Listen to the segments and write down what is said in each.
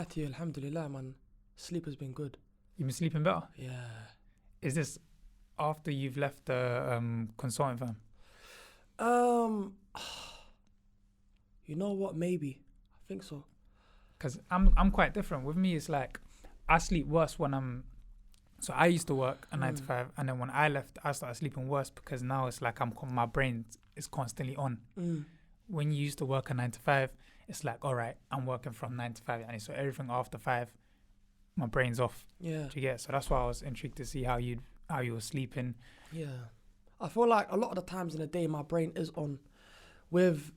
To you, alhamdulillah, man. Sleep has been good. You've been sleeping better? Yeah. Is this after you've left the consulting firm? You know what? Maybe. I think so. Because I'm quite different. With me, it's like I sleep worse when I'm. So I used to work a 9 to 5, and then when I left, I started sleeping worse because now it's like my brain is constantly on. When you used to work a 9 to 5, it's like, all right, I'm working from 9 to 5, and so everything after 5, my brain's off. Yeah. Do you get it? So that's why I was intrigued to see how you were sleeping. Yeah. I feel like a lot of the times in the day, my brain is on. With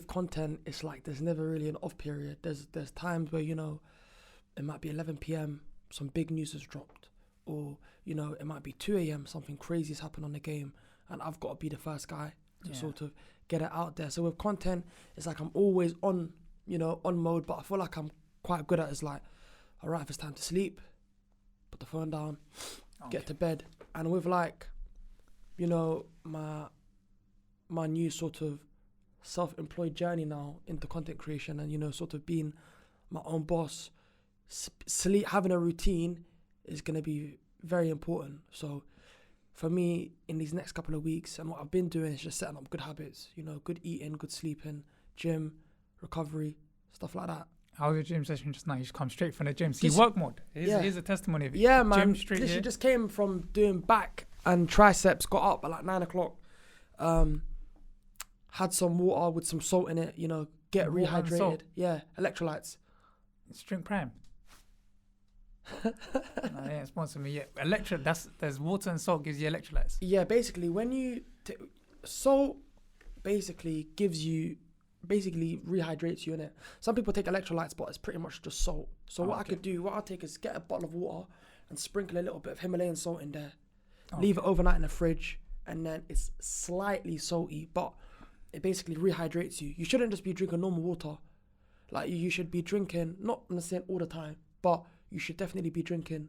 content, it's like there's never really an off period. There's times where, it might be 11 p.m., some big news has dropped. Or, it might be 2 a.m., something crazy has happened on the game, and I've got to be the first guy to sort of get it out there. So with content, it's like I'm always on mode, but I feel like I'm quite good at it. It's like, all right, if it's time to sleep, put the phone down, get to bed. And with my new sort of self-employed journey now into content creation and, sort of being my own boss, sleep, having a routine is going to be very important. So for me, in these next couple of weeks, and what I've been doing is just setting up good habits, good eating, good sleeping, gym, recovery, stuff like that. How's your gym session just now? You just come straight from the gym. See, work mode. Here's a testimony of it. Yeah, man. Gym straight Literally here. just came from doing back and triceps, got up at like 9 o'clock, had some water with some salt in it, get Water and rehydrated. salt? Yeah, electrolytes. Just drink Prime. No, they ain't sponsored me yet. There's water and salt gives you electrolytes. Yeah, basically when you salt basically rehydrates you in it. Some people take electrolytes, but it's pretty much just salt. So what I'll take is get a bottle of water and sprinkle a little bit of Himalayan salt in there. Leave it overnight in the fridge, and then it's slightly salty, but it basically rehydrates you. You shouldn't just be drinking normal water. Like you should be drinking, not necessarily all the time, but you should definitely be drinking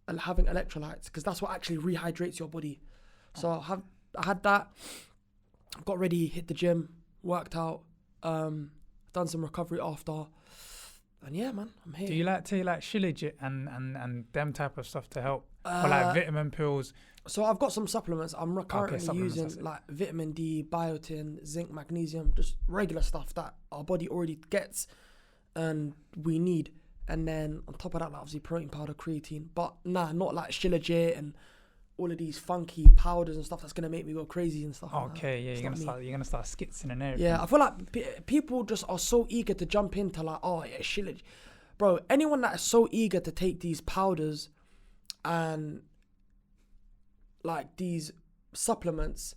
and having electrolytes, because that's what actually rehydrates your body. So I had that, got ready, hit the gym, worked out, done some recovery after, and yeah, man, I'm here. Do you like Shilajit and them type of stuff to help? Or like vitamin pills? So I've got some supplements. I'm currently using like vitamin D, biotin, zinc, magnesium, just regular stuff that our body already gets and we need. And then on top of that, like obviously protein powder, creatine. But not like Shilajit and all of these funky powders and stuff that's gonna make me go crazy and stuff. Okay, yeah, you're gonna start skitzing and everything. Yeah, I feel like people just are so eager to jump into like, oh yeah, Shilajit. Bro, anyone that is so eager to take these powders and like these supplements,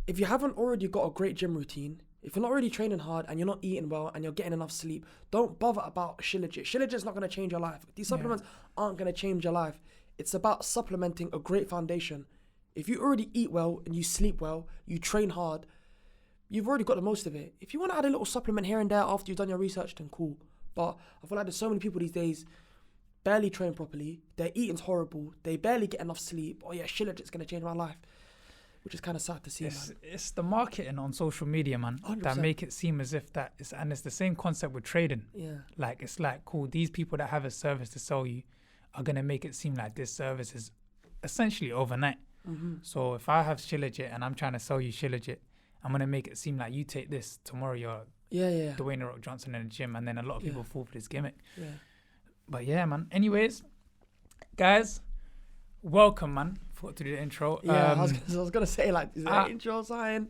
if you haven't already got a great gym routine, if you're not already training hard and you're not eating well and you're getting enough sleep, don't bother about Shilajit. Shilajit's not going to change your life. These supplements aren't going to change your life. It's about supplementing a great foundation. If you already eat well and you sleep well, you train hard, you've already got the most of it. If you want to add a little supplement here and there after you've done your research, then cool. But I feel like there's so many people these days barely train properly. Their eating's horrible. They barely get enough sleep. Oh yeah, Shilajit's going to change my life. Which is kind of sad to see, man. It's the marketing on social media, man, 100%. that make it seem as if and it's the same concept with trading. Yeah. Like, it's like, cool, these people that have a service to sell you are going to make it seem like this service is essentially overnight. Mm-hmm. So if I have Shilajit and I'm trying to sell you Shilajit, I'm going to make it seem like you take this, tomorrow you're Dwayne The Rock Johnson in the gym, and then a lot of people fall for this gimmick. Yeah. But yeah, man. Anyways, guys, welcome, man. Forgot to do the intro. Yeah, I was gonna say, like, is that intro sign?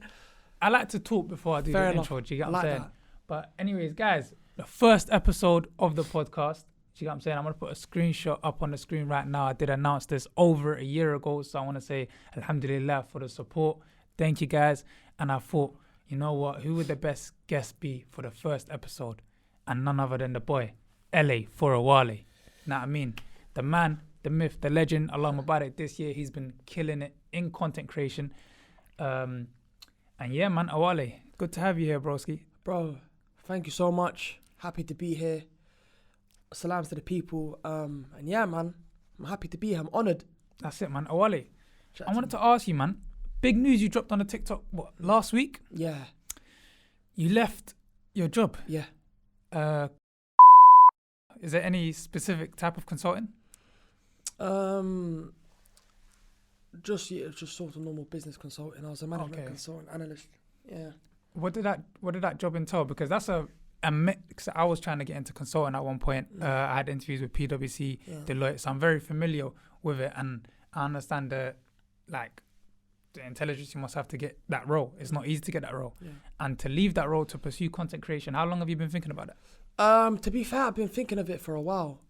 I like to talk before I do the intro. Do you get what I'm saying? That. But anyways, guys, the first episode of the podcast. Do you get what I'm saying? I'm gonna put a screenshot up on the screen right now. I did announce this over a year ago, so I want to say alhamdulillah for the support. Thank you, guys. And I thought, you know what? Who would the best guest be for the first episode? And none other than the boy, LA4 Awale. Know what I mean? The man, the myth, the legend, Allah Mubarak. This year he's been killing it in content creation. And yeah, man, Awale, good to have you here, broski. Bro, thank you so much. Happy to be here. Salams to the people. And yeah, man, I'm happy to be here. I'm honoured. That's it, man. Awale, I wanted to ask you, man. Big news you dropped on the TikTok, last week? Yeah. You left your job. Yeah. Is there any specific type of consulting? Just sort of normal business consulting. I was a management consultant analyst. Yeah. What did that job entail? Because that's a mix. I was trying to get into consulting at one point. I had interviews with PwC, Deloitte, so I'm very familiar with it, and I understand the intelligence you must have to get that role. It's not easy to get that role, and to leave that role to pursue content creation. How long have you been thinking about it? To be fair, I've been thinking of it for a while.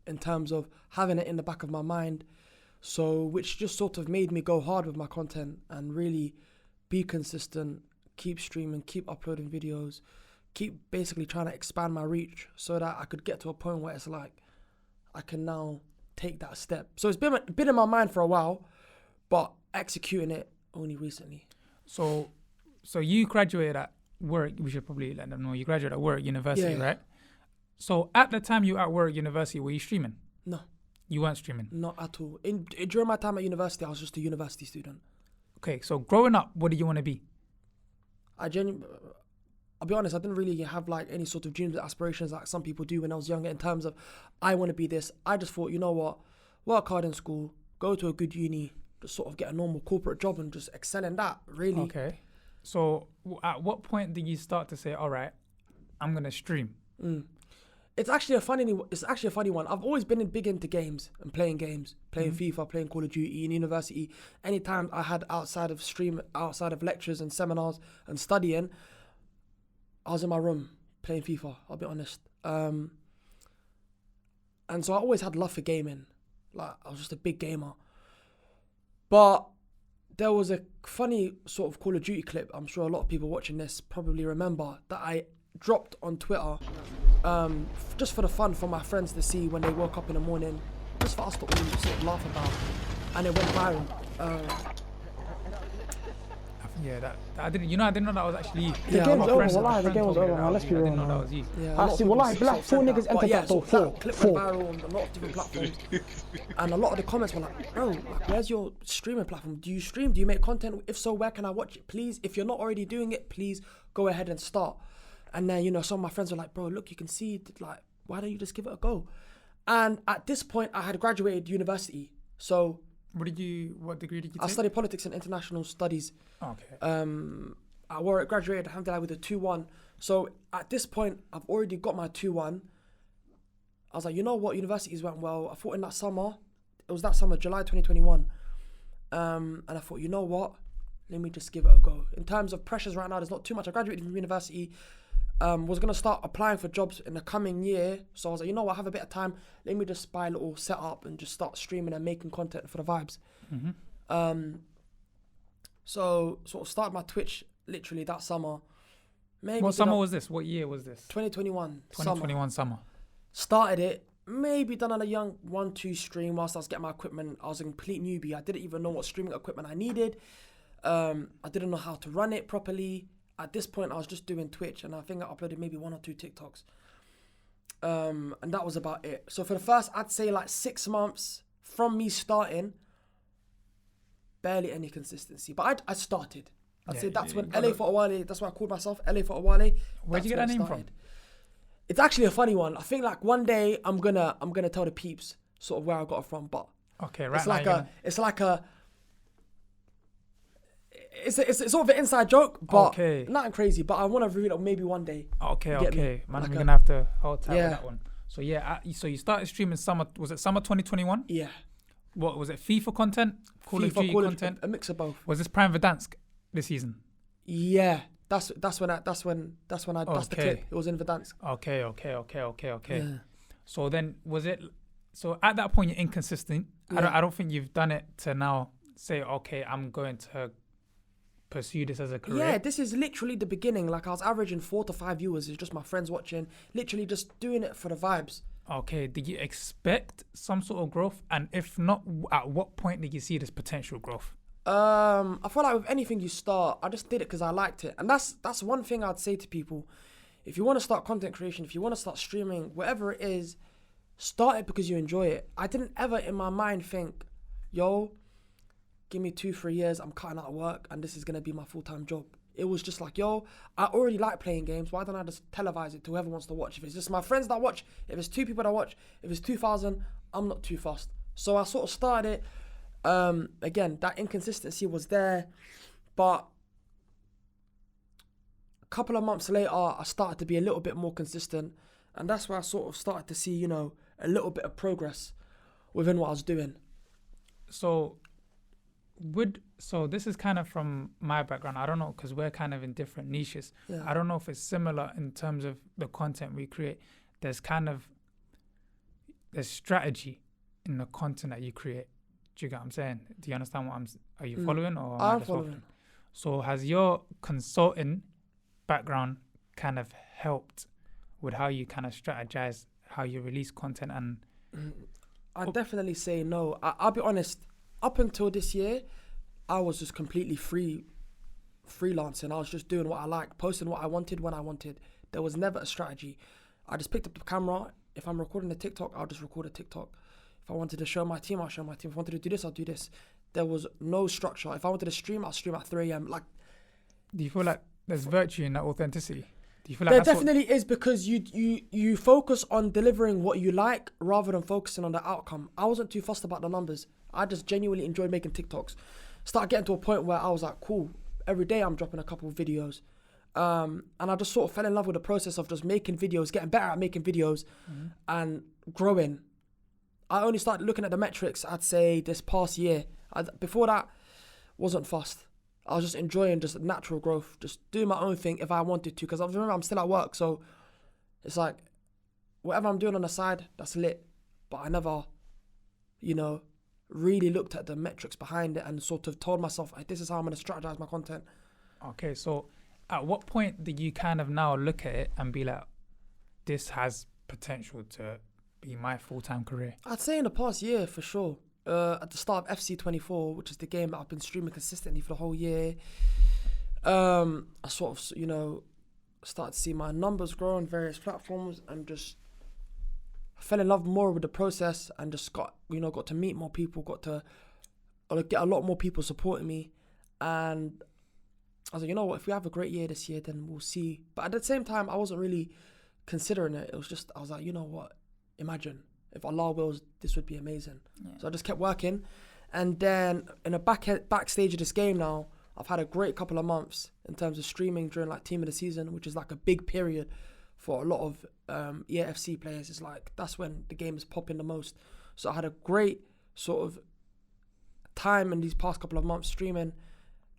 In terms of having it in the back of my mind, so which just sort of made me go hard with my content and really be consistent, keep streaming, keep uploading videos, keep basically trying to expand my reach so that I could get to a point where it's like I can now take that step. So it's been in my mind for a while, but executing it only recently. So you graduated at Warwick. We should probably let them know you graduated at Warwick University, right? So at the time you were at Warwick University, were you streaming? No. You weren't streaming? Not at all. During my time at university, I was just a university student. Okay, so growing up, what did you want to be? I'll be honest, I didn't really have like any sort of dreams or aspirations like some people do when I was younger in terms of I want to be this. I just thought, you know what, work hard in school, go to a good uni, just sort of get a normal corporate job and just excel in that, really. Okay. So at what point did you start to say, all right, I'm going to stream? It's actually a funny one. I've always been big into games and playing FIFA, playing Call of Duty in university. Anytime I had outside of lectures and seminars and studying, I was in my room playing FIFA, I'll be honest. And so I always had love for gaming. Like, I was just a big gamer. But there was a funny sort of Call of Duty clip, I'm sure a lot of people watching this probably remember, that I dropped on Twitter just for the fun for my friends to see when they woke up in the morning, just for us to all sort of laugh about, and it went viral. I didn't know that was actually you. The game's over, wallahi, the game was over, man. Let's be real, man. I see, wallahi, black 4 niggas entered that door. That clip went viral on a lot of different platforms. And a lot of the comments were like, bro, like, where's your streaming platform? Do you stream? Do you make content? If so, where can I watch it? Please, if you're not already doing it, please go ahead and start. And then, you know, some of my friends were like, bro, look, you can see, like, why don't you just give it a go? And at this point, I had graduated university. So what degree did you take? I studied politics and international studies. Okay. I graduated, alhamdulillah, with a 2-1. So at this point, I've already got my 2-1. I was like, you know what, universities went well. I thought in that summer, July 2021. And I thought, you know what, let me just give it a go. In terms of pressures right now, there's not too much. I graduated from university. Was going to start applying for jobs in the coming year. So I was like, you know what, I have a bit of time. Let me just buy a little setup and just start streaming and making content for the vibes. So sort of started my Twitch literally that summer. What summer was this? What year was this? 2021. 2021 summer. Started it. Maybe done a young 1-2 stream whilst I was getting my equipment. I was a complete newbie. I didn't even know what streaming equipment I needed. I didn't know how to run it properly. At this point, I was just doing Twitch, and I think I uploaded maybe 1 or 2 TikToks. And that was about it. So for the first, I'd say like 6 months from me starting, barely any consistency. But I started. I'd say that's when LA4 Awale, that's what I called myself, LA4 Awale. Where'd you get that name from? It's actually a funny one. I think like one day I'm gonna tell the peeps sort of where I got it from. But okay, right. It's sort of an inside joke, but nothing crazy. But I want to reveal it maybe one day. Okay. Man, we're gonna have to hold tight with that one. So so you started streaming summer. Was it summer 2021? Yeah. What was it? FIFA content, Call of Duty content, a mix of both. Was this Prime Verdansk this season? Yeah, that's when I that's the clip. It was in Verdansk. Okay. Yeah. So then was it? So at that point you're inconsistent. Yeah. I don't think you've done it to now say, okay, I'm going to pursue this as a career. Yeah, this is literally the beginning. Like I was averaging 4 to 5 viewers. It's just my friends watching. Literally just doing it for the vibes. Okay, did you expect some sort of growth? And if not, at what point did you see this potential growth? I feel like with anything you start, I just did it because I liked it. And that's one thing I'd say to people. If you want to start content creation, if you want to start streaming, whatever it is, start it because you enjoy it. I didn't ever in my mind think, yo, give me 2-3 years, I'm cutting out of work and this is going to be my full-time job. It was just like, yo, I already like playing games. Why don't I just televise it to whoever wants to watch? If it's just my friends that watch, if it's 2 people that watch, if it's 2,000, I'm not too fussed. So I sort of started it. Again, that inconsistency was there, but a couple of months later, I started to be a little bit more consistent, and that's where I sort of started to see, a little bit of progress within what I was doing. So this is kind of from my background. I don't know, because we're kind of in different niches. Yeah. I don't know if it's similar in terms of the content we create. There's strategy in the content that you create. Do you get what I'm saying? Do you understand are you following, or am I just following. waffling? So has your consulting background kind of helped with how you kind of strategize how you release content? And I'd definitely say no. I'll be honest, up until this year, I was just completely freelancing. I was just doing what I liked, posting what I wanted when I wanted. There was never a strategy. I just picked up the camera. If I'm recording a TikTok, I'll just record a TikTok. If I wanted to show my team, I'll show my team. If I wanted to do this, I'll do this. There was no structure. If I wanted to stream, I'll stream at 3 a.m. Like, do you feel like there's virtue in that authenticity? Do you feel like there definitely is, because you focus on delivering what you like rather than focusing on the outcome. I wasn't too fussed about the numbers. I just genuinely enjoyed making TikToks. Started getting to a point where I was like, cool, every day I'm dropping a couple of videos. And I just sort of fell in love with the process of just making videos, getting better at making videos, and growing. I only started looking at the metrics, I'd say, this past year. Before that, wasn't fussed. I was just enjoying just natural growth, just doing my own thing if I wanted to, because I remember I'm still at work, so it's like, whatever I'm doing on the side, that's lit. But I never, really looked at the metrics behind it and sort of told myself, this is how I'm going to strategize my content. Okay, so at what point did you kind of now look at it and be like, this has potential to be my full-time career? I'd say in the past year, for sure. At the start of FC24, which is the game that I've been streaming consistently for the whole year, I sort of, started to see my numbers grow on various platforms, and just fell in love more with the process, and just got to meet more people, got to get a lot more people supporting me. And I was like, what, if we have a great year this year, then we'll see. But at the same time, I wasn't really considering it. It was just, I was like, what, imagine if Allah wills, this would be amazing. Yeah. So I just kept working. And then in a backstage of this game now, I've had a great couple of months in terms of streaming during like Team of the Season, which is like a big period for a lot of EFC players. It's like, that's when the game is popping the most. So I had a great sort of time in these past couple of months streaming.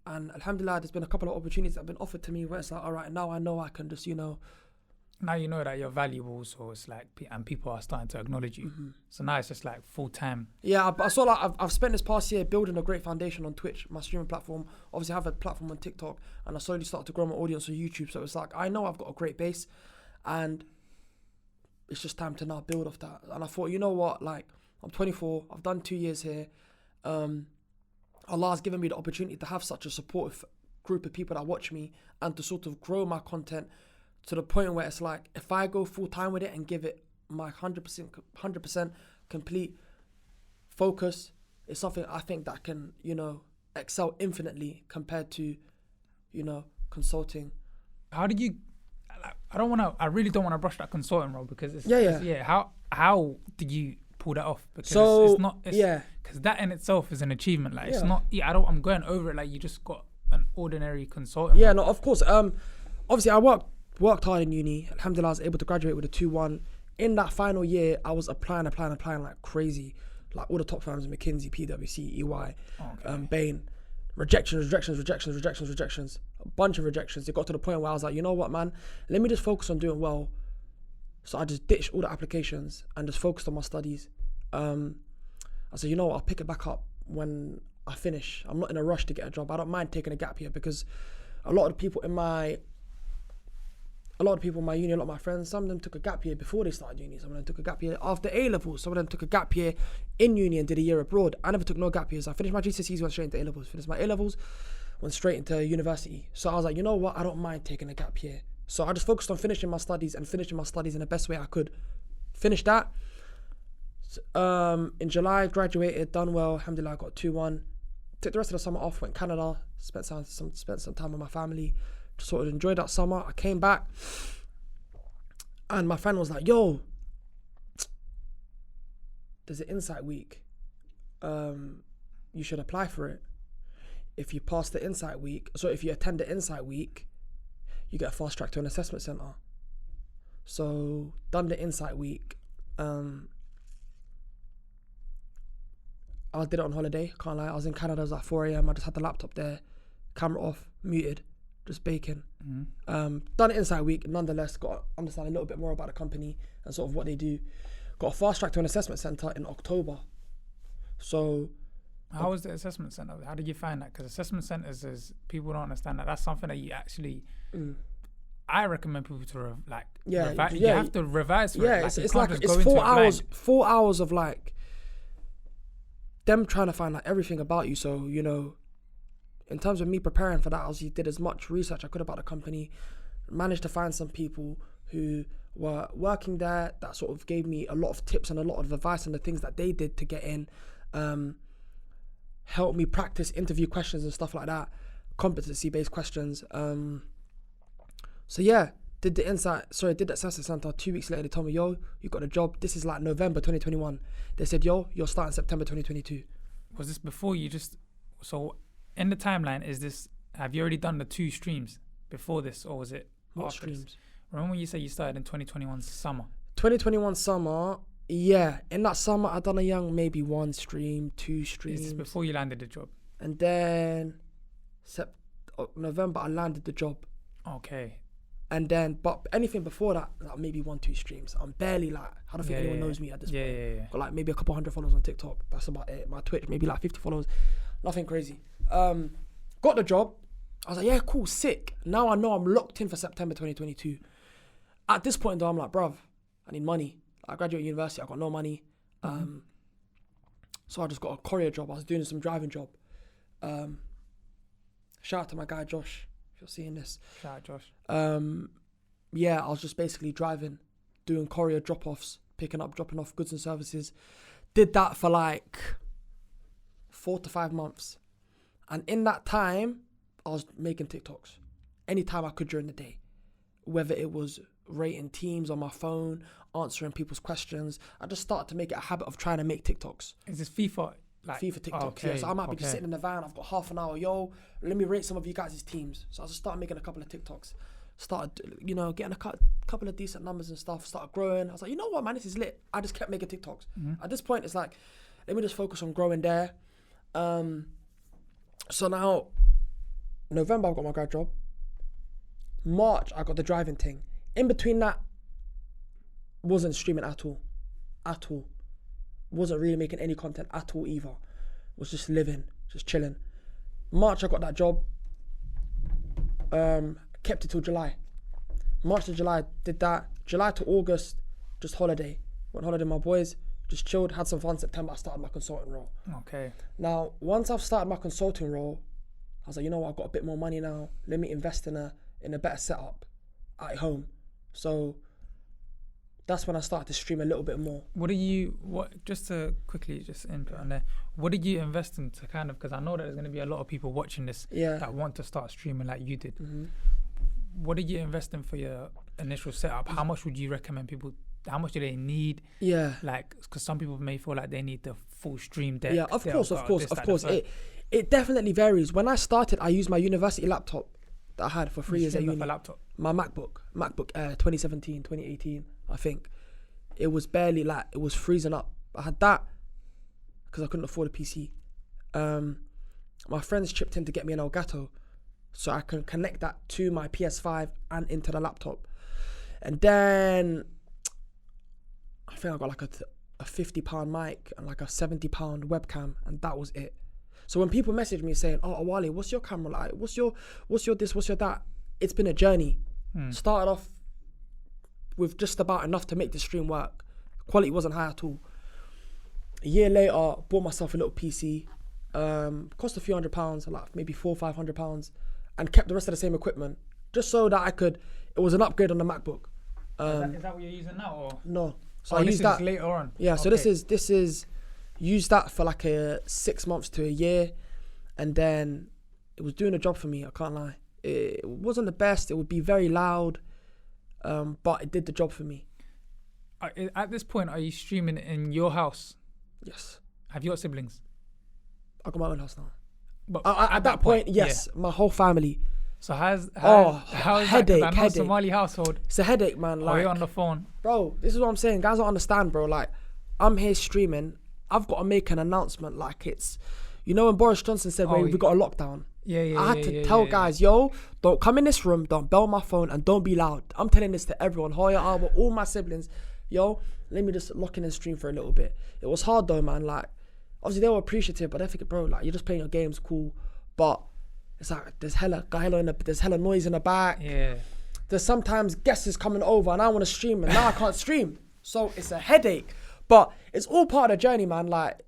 And alhamdulillah, there's been a couple of opportunities that have been offered to me where it's like, all right, now I know I can just, Now you know that you're valuable, so it's like, and people are starting to acknowledge you. Mm-hmm. So now it's just like full time. Yeah, I saw like I've spent this past year building a great foundation on Twitch, my streaming platform. Obviously, I have a platform on TikTok, and I slowly started to grow my audience on YouTube. So it's like, I know I've got a great base, and it's just time to now build off that. And I thought, you know what, like, I'm 24, I've done 2 years here. Allah's given me the opportunity to have such a supportive group of people that watch me, and to sort of grow my content to the point where it's like, if I go full time with it and give it my 100% complete focus, it's something I think that can, excel infinitely compared to, consulting. How did you? I really don't want to brush that consulting role, because it's How did you pull that off? Because it's not. Because that in itself is an achievement. Like, it's not. I'm going over it. Like, you just got an ordinary consultant. Yeah, no, of course. Obviously, I worked hard in uni. Alhamdulillah, I was able to graduate with a 2-1. In that final year, I was applying like crazy. Like all the top firms, McKinsey, PwC, EY, Bain. Rejections. A bunch of rejections. It got to the point where I was like, you know what, man? Let me just focus on doing well. So I just ditched all the applications and just focused on my studies. I said, you know what? I'll pick it back up when I finish. I'm not in a rush to get a job. I don't mind taking a gap year, because a lot of people in my uni, a lot of my friends, some of them took a gap year before they started uni. Some of them took a gap year after A-levels. Some of them took a gap year in uni and did a year abroad. I never took no gap years. I finished my GCSEs, went straight into A-levels. Finished my A-levels, went straight into university. So I was like, you know what? I don't mind taking a gap year. So I just focused on finishing my studies in the best way I could. Finished that. In July, graduated, done well. Alhamdulillah, I got 2-1. took the rest of the summer off, went Canada, spent some time with my family, just sort of enjoyed that summer. I came back, and my friend was like, "Yo, there's an Insight Week. You should apply for it. If you pass the Insight Week, so if you attend the Insight Week, you get a fast track to an assessment center." So done the Insight Week. I did it on holiday, can't lie. I was in Canada, it was like 4 a.m. I just had the laptop there, camera off, muted, just baking. Done it Insight Week, nonetheless, got to understand a little bit more about the company and sort of what they do. Got a fast track to an assessment center in October. So how was the assessment center? How did you find that? Because assessment centers is, people don't understand that. That's something that you actually, I recommend people to you have to revise for it. It's 4 hours of like them trying to find like everything about you. So, you know, in terms of me preparing for that, I obviously did as much research I could about the company, managed to find some people who were working there that sort of gave me a lot of tips and a lot of advice on the things that they did to get in, helped me practice interview questions and stuff like that, competency-based questions. So yeah, did the assessment center. 2 weeks later, they told me, "Yo, you got a job." This is like November 2021. They said, "Yo, you're starting September 2022. Was this before you just, so in the timeline, have you already done the 2 streams before this, or was it What after streams? this? Remember when you said you started in 2021 summer? 2021 summer, yeah. In that summer, I done maybe 1 stream, 2 streams. Is this before you landed the job? And then November, I landed the job. Okay. And then, but anything before that, like maybe 1-2 streams. I'm barely like, I don't think anyone knows me at this point. Yeah. Got like maybe a couple hundred followers on TikTok. That's about it. My Twitch, maybe like 50 followers. Nothing crazy. Got the job. I was like, yeah, cool, sick. Now I know I'm locked in for September 2022. At this point though, I'm like, bruv, I need money. I graduated university, I got no money. So I just got a courier job. I was doing some driving job. Shout out to my guy Josh, if you're seeing this. Shout out Josh. Yeah, I was just basically driving, doing courier drop-offs, dropping off goods and services. Did that for like 4 to 5 months. And in that time, I was making TikToks anytime I could during the day. Whether it was rating teams on my phone, answering people's questions. I just started to make it a habit of trying to make TikToks. Is this FIFA? FIFA TikToks, yeah. So I might be just sitting in the van, I've got half an hour, yo, let me rate some of you guys' teams. So I just started making a couple of TikToks. Started, you know, getting a couple of decent numbers and stuff, started growing. I was like, you know what, man, this is lit. I just kept making TikToks. At this point, it's like, let me just focus on growing there. So now, November, I got my grad job. March, I got the driving thing. In between that, wasn't streaming at all. Wasn't really making any content at all either. Was just living, just chilling. March, I got that job. Kept it till July. March to July, did that. July to August, just holiday. Went holiday with my boys, just chilled, had some fun. September, I started my consulting role. Okay. Now, once I've started my consulting role, I was like, you know what, I've got a bit more money now. Let me invest in a better setup at home. So that's when I started to stream a little bit more. Just to quickly just input on there, what did you invest in to kind of, because I know that there's going to be a lot of people watching this that want to start streaming like you did. What did you invest in for your initial setup? How much would you recommend people, how much do they need? Yeah. Like, because some people may feel like they need the full stream deck. Yeah, of course. It definitely varies. When I started, I used my university laptop that I had for 3 years at uni. Laptop? My MacBook Air 2017, 2018, I think. It was barely it was freezing up. I had that because I couldn't afford a PC. My friends chipped in to get me an Elgato so I can connect that to my PS5 and into the laptop. And then I think I got like a £50 mic and like a £70 webcam, and that was it. So when people message me saying, "Oh, Awale, what's your camera like? What's your this? What's your that?" It's been a journey. Started off with just about enough to make the stream work. Quality wasn't high at all. A year later, bought myself a little PC. Cost a few £100, like maybe £400-500, and kept the rest of the same equipment just so that it was an upgrade on the MacBook. Is that what you're using now, or no? So I used that later on. Yeah. Okay. So this is used that for like 6 months to a year, and then it was doing a job for me. I can't lie. It wasn't the best. It would be very loud, but it did the job for me. At this point, are you streaming in your house? Yes. Have you got siblings? I got my own house now. But at that point, yes, my whole family. So how's headache, that? headache. Somali household. It's a headache, man. Are Like, you on the phone? bro, this is what I'm saying. Guys don't understand, bro. Like, I'm here streaming. I've got to make an announcement. Like, it's, you know, when Boris Johnson said, we got a lockdown. I had to tell guys, yo, don't come in this room, don't bell my phone, and don't be loud. I'm telling this to everyone, Hoya, Alba, all my siblings. Yo, let me just lock in and stream for a little bit. It was hard though, man. Like, obviously they were appreciative, but I think, bro, like, you're just playing your games, cool. But it's like there's hella noise in the back. Yeah. There's sometimes guests coming over and I want to stream and now I can't stream. So it's a headache. But it's all part of the journey, man. Like,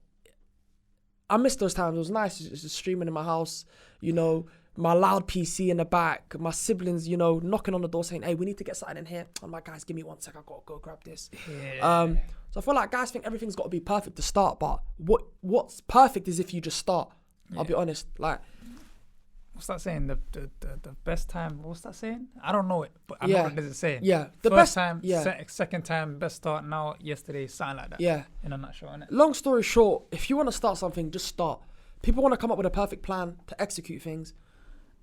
I miss those times. It was nice just streaming in my house, you know, my loud PC in the back, my siblings, you know, knocking on the door saying, hey, we need to get something in here. I'm like, guys, give me 1 sec. I got to go grab this. Yeah. So I feel like guys think everything's got to be perfect to start. But what's perfect is if you just start. I'll be honest. Like, what's that saying? The best time. What's that saying? I don't know it, but I know what it is saying. Yeah, the first best time. Yeah. Second time. Best start. Now, yesterday, something like that. Yeah. In a nutshell, innit? Long story short, if you want to start something, just start. People want to come up with a perfect plan to execute things,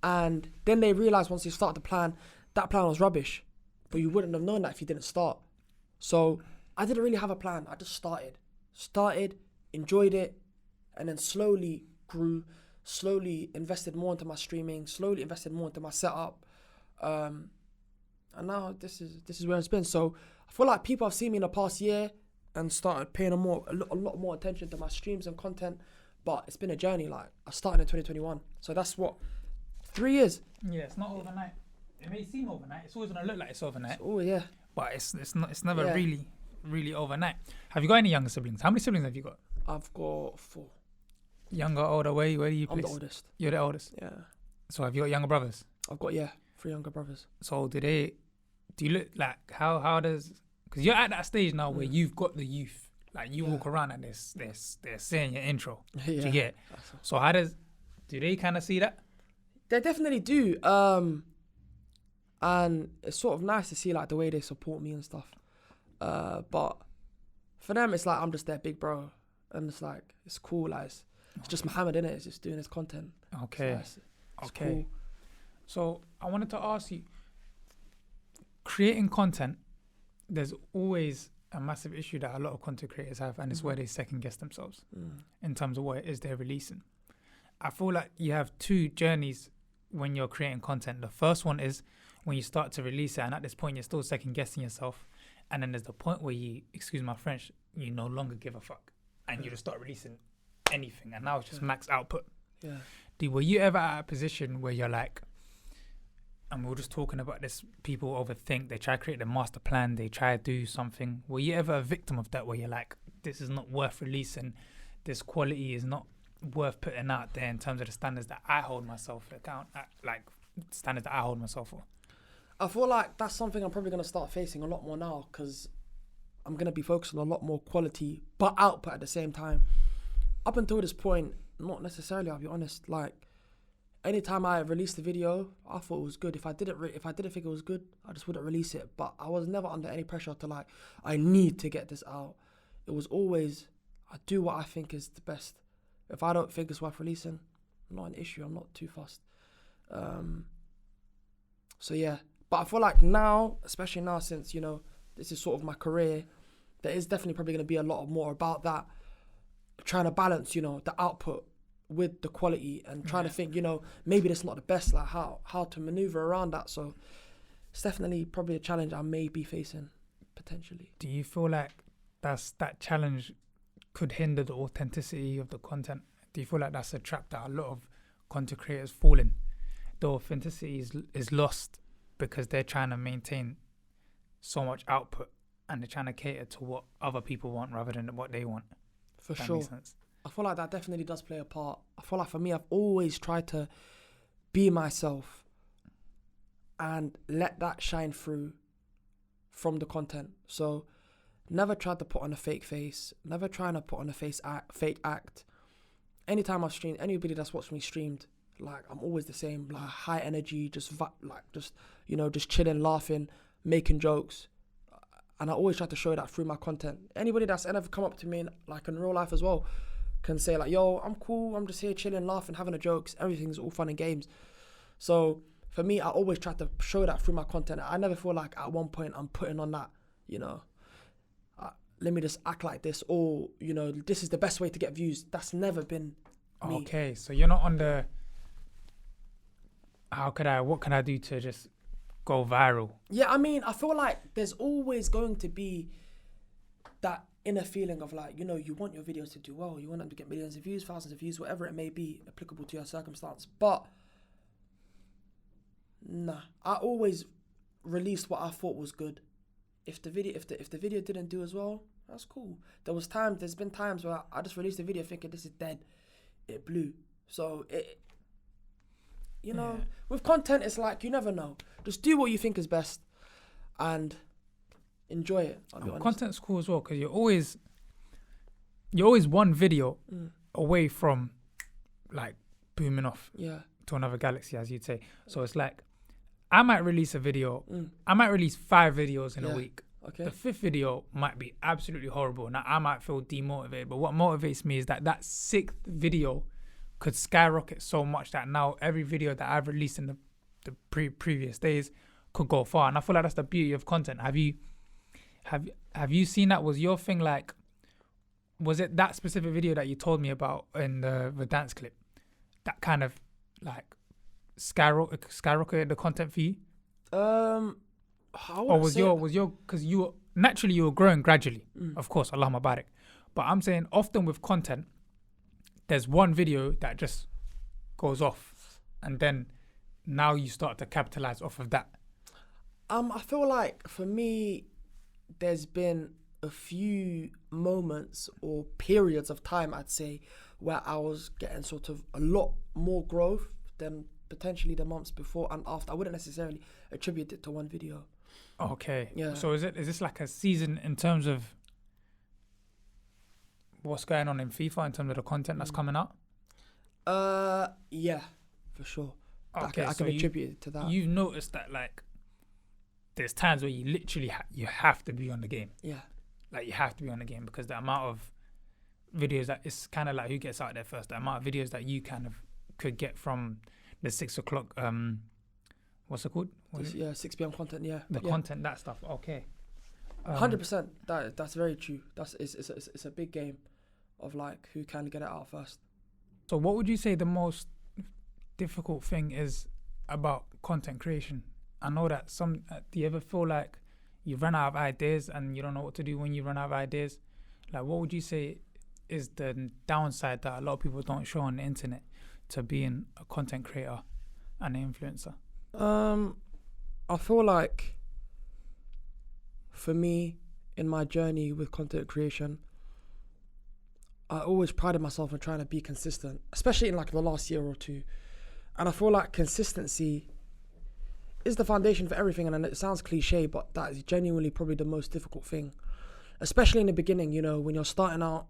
and then they realize once they start the plan, that plan was rubbish. But you wouldn't have known that if you didn't start. So I didn't really have a plan. I just started, enjoyed it, and then slowly grew. Slowly invested more into my streaming, slowly invested more into my setup, and now this is where it's been. So I feel like people have seen me in the past year and started paying a lot more attention to my streams and content, but it's been a journey. Like, I started in 2021, so that's what, 3 years. Yeah, it's not overnight. It may seem overnight. It's always gonna look like it's overnight. Oh yeah, but it's not. It's never really overnight. Have you got any younger siblings? How many siblings have you got? I've got 4. Younger, older, where do you I'm place? the oldest. You're the oldest? Yeah. So have you got younger brothers? I've got 3 younger brothers. So do you look like, how does, because you're at that stage now where you've got the youth, like you walk around and they're saying your intro. Do you get it? So do they kind of see that? They definitely do. And it's sort of nice to see like the way they support me and stuff. But for them, it's like I'm just their big bro. And it's like, it's cool, like, it's just Muhammad, innit? It's just doing his content. Okay. So it's Okay. cool. So I wanted to ask you, creating content, there's always a massive issue that a lot of content creators have, and it's where they second guess themselves in terms of what it is they're releasing. I feel like you have 2 journeys when you're creating content. The first one is when you start to release it, and at this point you're still second guessing yourself. And then there's the point where you, excuse my French, you no longer give a fuck. And you just start releasing anything, and now it's just max output. Yeah. Were you ever at a position where you're like, and we were just talking about this, people overthink, they try to create a master plan, they try to do something. Were you ever a victim of that, where you're like, this is not worth releasing, this quality is not worth putting out there in terms of the standards that I hold myself account, like standards that I hold myself for? I feel like that's something I'm probably going to start facing a lot more now, because I'm going to be focusing on a lot more quality, but output at the same time. Up until this point, not necessarily, I'll be honest. Like, anytime I released a video, I thought it was good. If I didn't think it was good, I just wouldn't release it. But I was never under any pressure to like, I need to get this out. It was always, I do what I think is the best. If I don't think it's worth releasing, not an issue. I'm not too fussed. So yeah, but I feel like now, especially now since, you know, this is sort of my career, there is definitely probably going to be a lot more about that, trying to balance, you know, the output with the quality, and trying to think, you know, maybe that's not the best, like how to maneuver around that. So it's definitely probably a challenge I may be facing potentially. Do you feel like that challenge could hinder the authenticity of the content? Do you feel like that's a trap that a lot of content creators fall in? The authenticity is lost because they're trying to maintain so much output, and they're trying to cater to what other people want rather than what they want. For sure. I feel like that definitely does play a part. I feel like for me, I've always tried to be myself and let that shine through from the content. So never tried to put on a fake face, never trying to put on a fake act. anytime I've streamed, anybody that's watched me streamed, like I'm always the same, like high energy, just chilling, laughing, making jokes, and I always try to show that through my content. Anybody that's ever come up to me in real life as well can say like, yo, I'm cool, I'm just here chilling, laughing, having a jokes, everything's all fun and games. So for me, I always try to show that through my content. I never feel like at one point I'm putting on that, let me just act like this, or this is the best way to get views. That's never been me. Okay, so you're not on the what can I do to just go viral? Yeah, I mean, I feel like there's always going to be that inner feeling of like, you want your videos to do well, you want them to get millions of views, thousands of views, whatever it may be applicable to your circumstance. But nah, I always released what I thought was good. If the video didn't do as well, that's cool. There's been times where I just released a video thinking this is dead. It blew. So with content, it's like you never know. Just do what you think is best and enjoy it. I'll be honest. Content's cool as well because you're always one video away from like booming off to another galaxy, as you'd say. So it's like I might release a video. I might release 5 videos in a week. Okay. The 5th video might be absolutely horrible. Now I might feel demotivated, but what motivates me is that 6th video could skyrocket so much that now every video that I've released in the previous days could go far. And I feel like that's the beauty of content. Have you seen that? Was your thing like, was it that specific video that you told me about in the dance clip that kind of like skyrocketed the content for you? Or was your because you were growing gradually, of course, Allahumma barik. But I'm saying often with content, there's one video that just goes off, and then now you start to capitalize off of that. I feel like for me, there's been a few moments or periods of time, I'd say, where I was getting sort of a lot more growth than potentially the months before and after. I wouldn't necessarily attribute it to one video. Okay. Yeah. So is this like a season in terms of what's going on in FIFA in terms of the content that's coming out? Yeah, for sure. Okay, I can attribute it to that. You've noticed that like there's times where you literally you have to be on the game. Yeah. Like you have to be on the game because the amount of videos that it's kind of like who gets out there first. The amount of videos that you kind of could get from the 6 o'clock. What's it called? 6 p.m. content. Yeah. The content, that stuff. Okay. 100%. That's very true. It's a big game of like who can get it out first. So what would you say the most difficult thing is about content creation? I know that do you ever feel like you run out of ideas and you don't know what to do when you run out of ideas? Like what would you say is the downside that a lot of people don't show on the internet to being a content creator and an influencer? I feel like for me, in my journey with content creation, I always prided myself on trying to be consistent, especially in like the last year or two. And I feel like consistency is the foundation for everything. And it sounds cliche, but that is genuinely probably the most difficult thing, especially in the beginning, when you're starting out.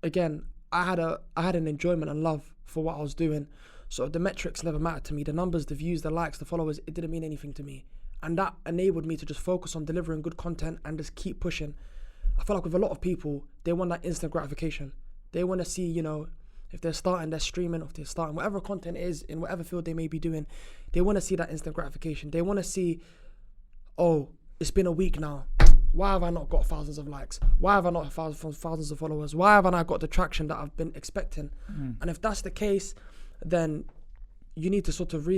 Again, I had an enjoyment and love for what I was doing. So the metrics never mattered to me. The numbers, the views, the likes, the followers, it didn't mean anything to me. And that enabled me to just focus on delivering good content and just keep pushing. I feel like with a lot of people, they want that instant gratification. They want to see, if they're starting, they're streaming, or if they're starting, whatever content is, in whatever field they may be doing, they want to see that instant gratification. They want to see, oh, it's been a week now. Why have I not got thousands of likes? Why have I not thousands of followers? Why have I not got the traction that I've been expecting? And if that's the case, then you need to sort of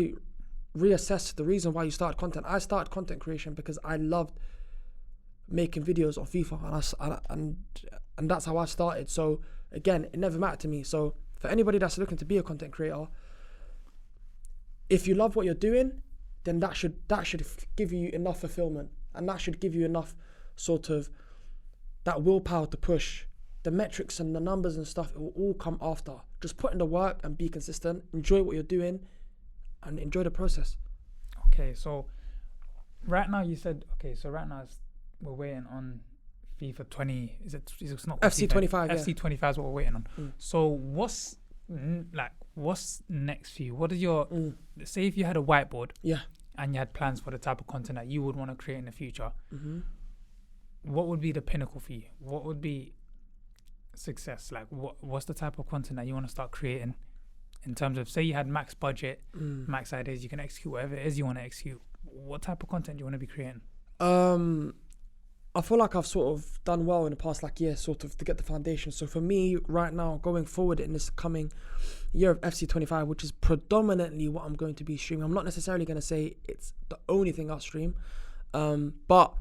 reassess the reason why you started content. I started content creation because I loved making videos on FIFA, and that's how I started. So again, it never mattered to me. So for anybody that's looking to be a content creator, if you love what you're doing, then that should give you enough fulfillment, and that should give you enough sort of that willpower to push. The metrics and the numbers and stuff, it will all come after. Just put in the work and be consistent, enjoy what you're doing, and enjoy the process. Okay, so right now you said, right now we're waiting on FIFA 20. Is it? It's not FC 25. Yeah. FC 25 is what we're waiting on. So what's next for you? What is your say if you had a whiteboard? Yeah. And you had plans for the type of content that you would want to create in the future. What would be the pinnacle for you? What would be success? Like what's the type of content that you want to start creating in terms of, say you had max budget, max ideas, you can execute whatever it is you want to execute. What type of content do you want to be creating? I feel like I've sort of done well in the past year sort of to get the foundation. So for me right now, going forward in this coming year of FC 25, which is predominantly what I'm going to be streaming, I'm not necessarily going to say it's the only thing I'll stream, but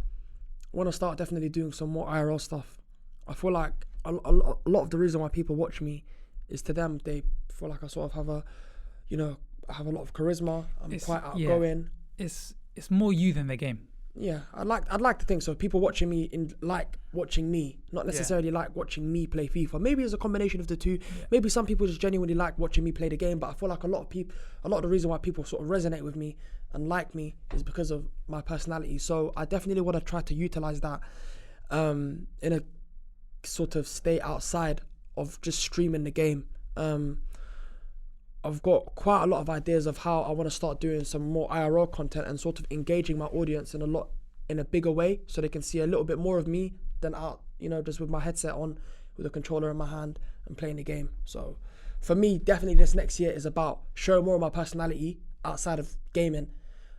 I want to start definitely doing some more IRL stuff. I feel like a lot of the reason why people watch me is to them, they feel like I sort of have I have a lot of charisma. I'm quite outgoing. Yeah, it's more you than the game. Yeah, I'd like to think so. People watching me like watching me, not necessarily like watching me play FIFA. Maybe it's a combination of the two. Yeah. Maybe some people just genuinely like watching me play the game, but I feel like a lot of the reason why people sort of resonate with me and like me is because of my personality. So I definitely want to try to utilize that in a sort of stay outside of just streaming the game. I've got quite a lot of ideas of how I want to start doing some more IRL content and sort of engaging my audience in a bigger way, so they can see a little bit more of me than out, just with my headset on, with a controller in my hand and playing the game. So for me, definitely this next year is about showing more of my personality outside of gaming.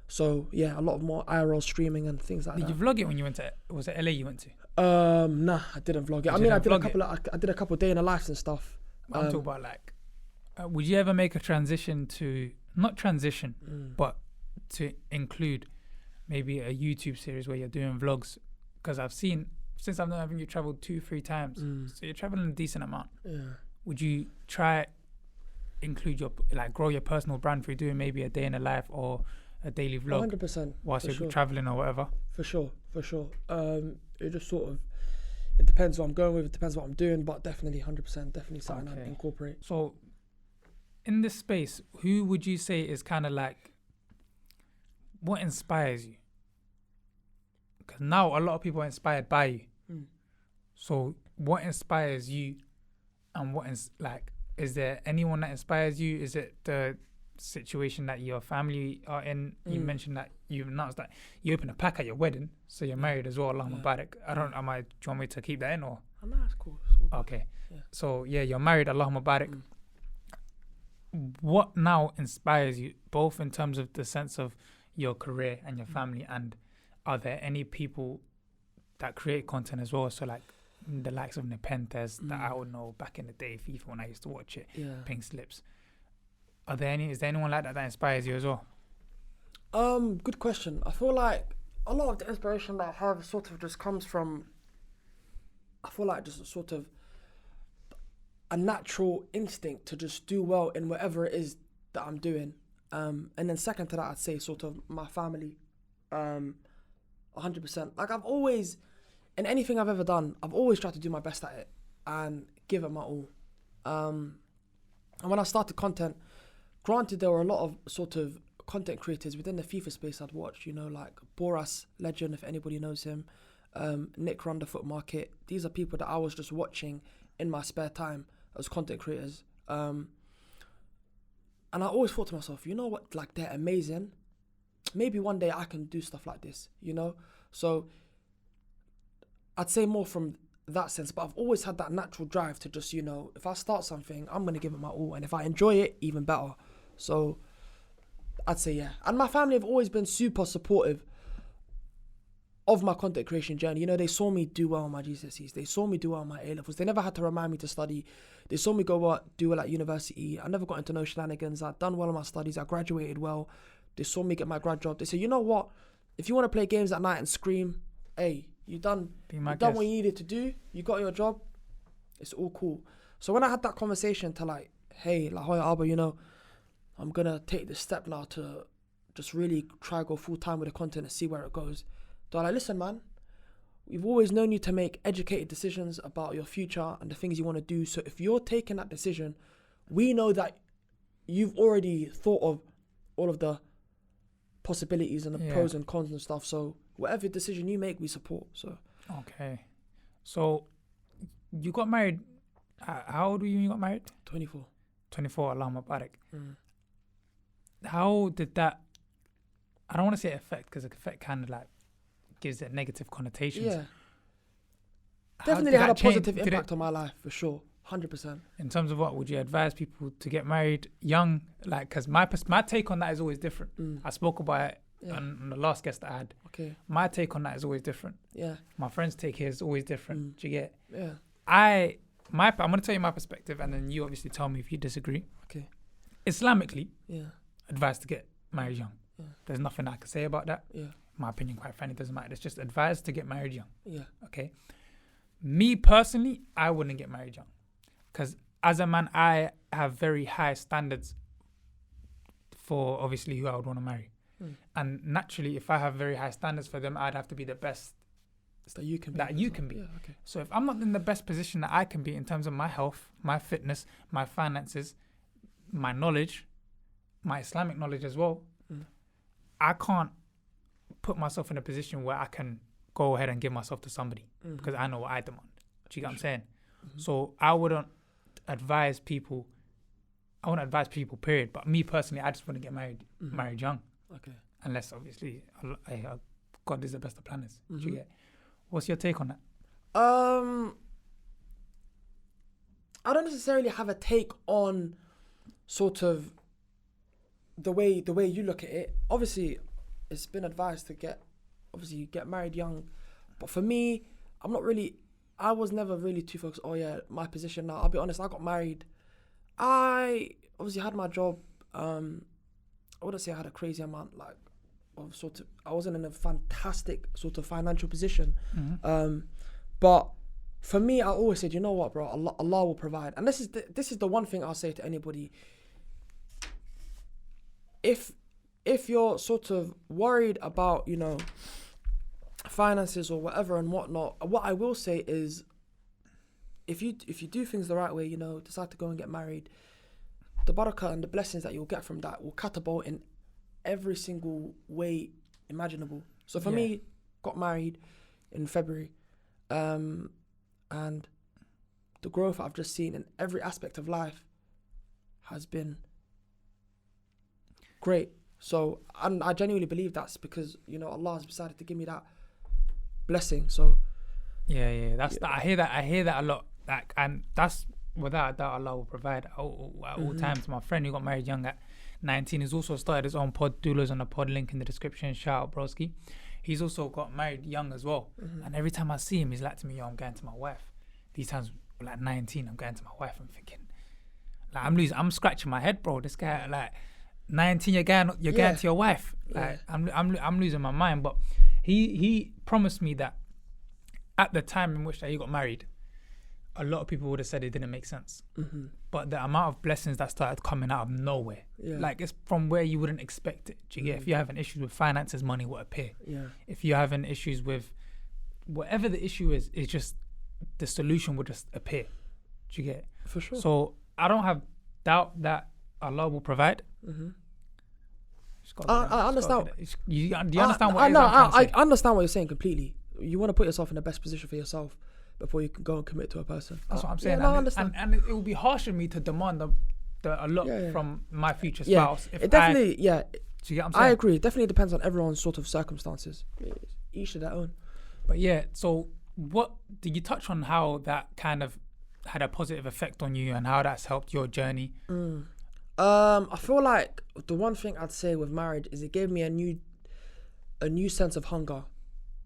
So yeah, a lot of more IRL streaming and things like that. Did you vlog it when you went to, was it LA you went to? Nah, I didn't vlog it. I did a couple of day in the lives and stuff. I'm talking about would you ever make a transition to, not transition, but to include maybe a YouTube series where you're doing vlogs? Because I've seen, since I've known, I think you traveled 2-3 times, so you're traveling a decent amount. Yeah. Would you try include your, grow your personal brand through doing maybe a day in a life or a daily vlog 100% whilst you're traveling or whatever? For sure. It just sort of, it depends what I'm going with, it depends what I'm doing, but definitely 100%, definitely something I'd incorporate. So in this space, who would you say is kind of what inspires you? Because now a lot of people are inspired by you. So what inspires you, and is there anyone that inspires you? Is it the situation that your family are in? You mentioned that you've announced that you opened a pack at your wedding, so you're married as well. Allahumma barak. Do you want me to keep that in or? Oh, no, that's cool. Okay. Yeah. So yeah, you're married. Allahumma barak. What now inspires you, both in terms of the sense of your career and your family, and are there any people that create content as well? So the likes of Nepenthes that I would know back in the day, FIFA, when I used to watch it, Pink Slips. Is there anyone like that inspires you as well? Good question. I feel like a lot of the inspiration that I have sort of just comes from, I feel like just sort of a natural instinct to just do well in whatever it is that I'm doing. And then second to that, I'd say sort of my family, 100%. I've always, in anything I've ever done, I've always tried to do my best at it and give it my all. And when I started content, granted there were a lot of sort of content creators within the FIFA space I'd watched, like Boras Legend, if anybody knows him, Nick Run the Foot Market. These are people that I was just watching in my spare time as content creators. And I always thought to myself, you know what, they're amazing. Maybe one day I can do stuff like this, So I'd say more from that sense, but I've always had that natural drive to just, if I start something, I'm going to give it my all. And if I enjoy it, even better. So I'd say, yeah. And my family have always been super supportive of my content creation journey. They saw me do well on my GCSEs. They saw me do well on my A-levels. They never had to remind me to study. They saw me do well at university. I never got into no shenanigans. I'd done well on my studies. I graduated well. They saw me get my grad job. They said, you know what? If you want to play games at night and scream, hey, you done what you needed to do. You got your job. It's all cool. So when I had that conversation to hey, La Jolla Alba, I'm going to take this step now to just really try go full time with the content and see where it goes. They're like, listen, man, we've always known you to make educated decisions about your future and the things you want to do. So if you're taking that decision, we know that you've already thought of all of the possibilities and the pros and cons and stuff. So whatever decision you make, we support. So okay. So you got married. How old were you when you got married? 24. 24. Allah Mubarak. How did that? I don't want to say affect because affect kind of like gives it negative connotations. Yeah. Definitely had a positive impact on my life for sure. 100%. In terms of what would you advise people to get married young? Like, because my take on that is always different. I spoke about it on the last guest I had. Okay. My take on that is always different. Yeah. My friend's take here is always different. Do you get? Yeah. I'm going to tell you my perspective, and then you obviously tell me if you disagree. Okay. Islamically, Yeah. advised to get married young. Yeah. There's nothing I can say about that. Yeah. My opinion, quite frankly, doesn't matter. It's just advised to get married young. Yeah. Okay. Me personally, I wouldn't get married young, because as a man, I have very high standards for obviously who I would want to marry, and naturally, if I have very high standards for them, I'd have to be the best that you can be. Yeah, okay. So if I'm not in the best position that I can be in terms of my health, my fitness, my finances, my knowledge, my Islamic knowledge as well, I can't put myself in a position where I can go ahead and give myself to somebody because I know what I demand. Do you get what I'm saying? So I wouldn't advise people. I wouldn't advise people, period. But me personally, I just wouldn't get married young. Okay. Unless obviously God is the best of planners. Do you get? What's your take on that? I don't necessarily have a take on sort of the way you look at it. Obviously, it's been advised to get married young, but for me, I was never really too focused. Oh yeah, my position now. I'll be honest. I got married. I obviously had my job. I wouldn't say I had a crazy amount of sort of. I wasn't in a fantastic sort of financial position. But for me, I always said, you know what, bro, Allah will provide. And this is the one thing I'll say to anybody. If you're sort of worried about, finances or whatever and whatnot, what I will say is, if you do things the right way, decide to go and get married, the barakah and the blessings that you'll get from that will catapult in every single way imaginable. So for me, got married in February, and the growth I've just seen in every aspect of life has been great. So I genuinely believe that's because Allah has decided to give me that blessing. So I hear that a lot. And that's without a doubt Allah will provide at all times. My friend who got married young at 19 has also started his own pod. Doulas on the pod, link in the description. Shout out broski. He's also got married young as well. And every time I see him, he's like to me, yo, I'm going to my wife. These times, like 19, I'm going to my wife. I'm thinking, like, I'm scratching my head, bro. This guy, like, 19, you're going to your wife. Like, I'm losing my mind. But he promised me that at the time in which he got married, a lot of people would have said it didn't make sense. But the amount of blessings that started coming out of nowhere, like it's from where you wouldn't expect it. Do you get? If you're having issues with finances, money will appear. If you're having issues with whatever the issue is, it's just the solution will just appear. Do you get? For sure. So I don't have doubt that Allah will provide. I understand. Do you understand what I understand what you're saying completely. You want to put yourself in the best position for yourself before you can go and commit to a person. That's what I'm saying. I understand. And it will be harsh of me to demand a lot from my future spouse. It definitely, do you get what I'm saying? I agree. It definitely depends on everyone's sort of circumstances. Each to their own. But so what did you touch on how that kind of had a positive effect on you and how that's helped your journey? I feel like the one thing I'd say with marriage is it gave me a new sense of hunger.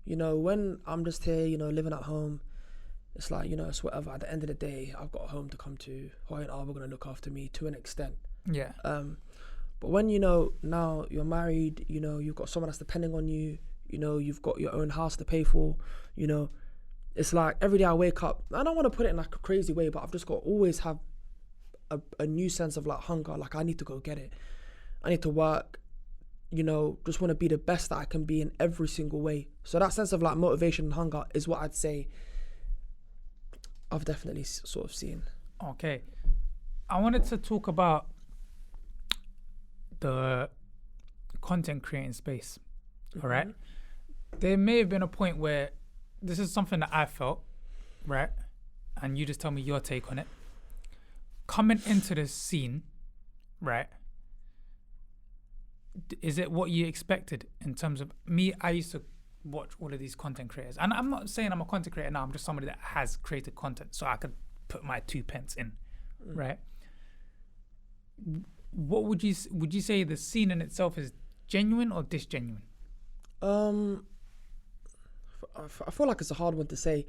When I'm just here, living at home, it's like, it's whatever. At the end of the day, I've got a home to come to. Hoy and Abz are going to look after me to an extent. Yeah. But when, now you're married, you've got someone that's depending on you, you've got your own house to pay for, it's like every day I wake up, I don't want to put it in like a crazy way, but I've just got to always have a new sense of like hunger. Like I need to go get it. I need to work, just want to be the best that I can be in every single way. So that sense of like motivation and hunger is what I'd say I've definitely sort of seen. Okay. I wanted to talk about the content creating space. All right. There may have been a point where this is something that I felt right? And you just tell me your take on it. Coming into the scene, right? Is it what you expected in terms of me? I used to watch all of these content creators, and I'm not saying I'm a content creator now. I'm just somebody that has created content, so I could put my 2 pence in, right? What would you say the scene in itself is genuine or disgenuine? I feel like it's a hard one to say.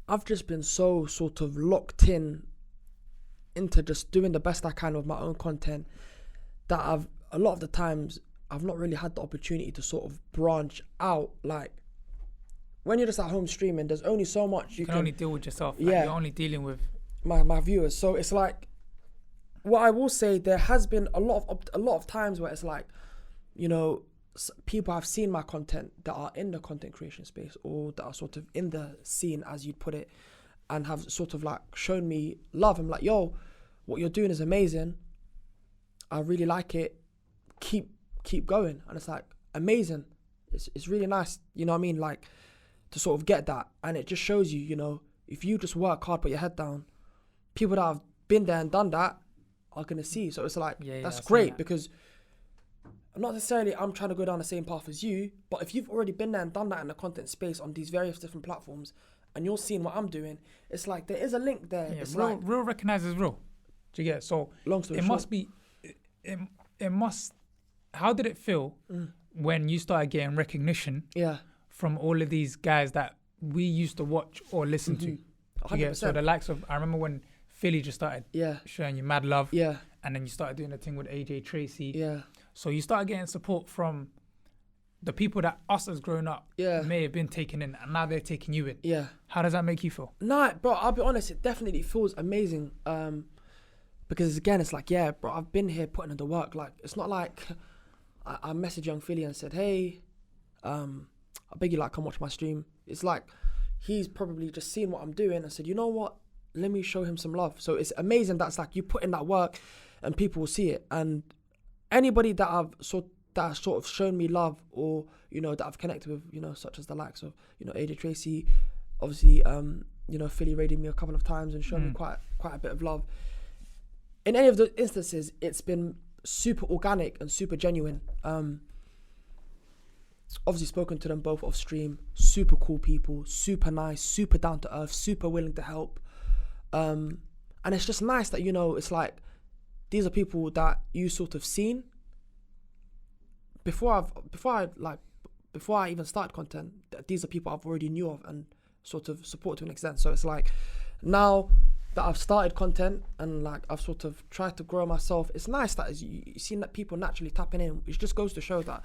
I've just been so sort of locked into just doing the best I can with my own content that a lot of the times I've not really had the opportunity to sort of branch out. Like when you're just at home streaming, there's only so much you can only deal with yourself. Yeah, like you're only dealing with my viewers. So it's like, what I will say, there has been a lot of times where it's like, you know, people have seen my content that are in the content creation space or that are sort of in the scene, as you'd put it, and have sort of like shown me love. I'm like, yo, what you're doing is amazing. I really like it. Keep going. And it's like, amazing. It's really nice, you know what I mean? Like, to sort of get that. And it just shows you, you know, if you just work hard, put your head down, people that have been there and done that are going to see. So it's like, that's great, because not necessarily I'm trying to go down the same path as you, but if you've already been there and done that in the content space on these various different platforms and you're seeing what I'm doing, it's like there is a link there. Yeah, it's real recognizes real. Do you get it? So long story it short, must be, it must, how did it feel when you started getting recognition from all of these guys that we used to watch or listen to? 100%. So the likes of, I remember when Philly just started showing you mad love. Yeah. And then you started doing the thing with AJ Tracy. Yeah. So you started getting support from the people that us as grown up may have been taken in, and now they're taking you in. Yeah. How does that make you feel? Nah, bro, I'll be honest, it definitely feels amazing. Because again, it's like, yeah, bro, I've been here putting in the work. Like, it's not like I messaged young Philly and said, hey, I beg you, like, come watch my stream. It's like, he's probably just seen what I'm doing and said, you know what? Let me show him some love. So it's amazing that's like you put in that work and people will see it. And anybody that has sort of shown me love, or, you know, that I've connected with, you know, such as the likes of, you know, AJ Tracy, obviously, you know, Philly raided me a couple of times and shown me quite a bit of love. In any of the instances, it's been super organic and super genuine. Obviously spoken to them both off stream, super cool people, super nice, super down to earth, super willing to help. And it's just nice that, you know, it's like, these are people that you sort of seen before I even started content. These are people I've already knew of and sort of support to an extent. So it's like, now that I've started content and like I've sort of tried to grow myself, it's nice that you see that people naturally tapping in. It just goes to show that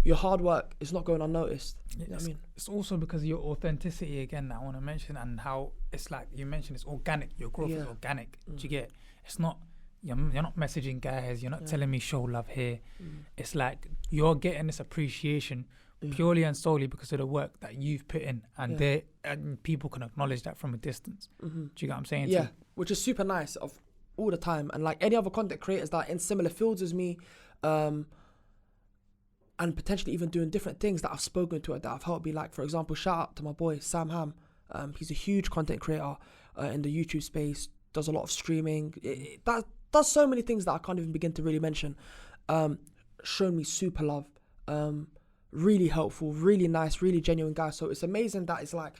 your hard work is not going unnoticed. You know what I mean? It's also because of your authenticity, again, that I want to mention, and how it's like you mentioned, it's organic. Your growth is organic. Do you get it? It's not, you're not messaging guys, you're not telling me show love here. It's like you're getting this appreciation purely and solely because of the work that you've put in, and and people can acknowledge that from a distance. Do you get what I'm saying? Yeah, which is super nice of all the time. And like any other content creators that are in similar fields as me, and potentially even doing different things that I've spoken to, that I've helped me. Like, for example, shout out to my boy Sam Ham. He's a huge content creator in the YouTube space, does a lot of streaming. That does so many things that I can't even begin to really mention. Shown me super love, really helpful, really nice, really genuine guy. So it's amazing that it's like,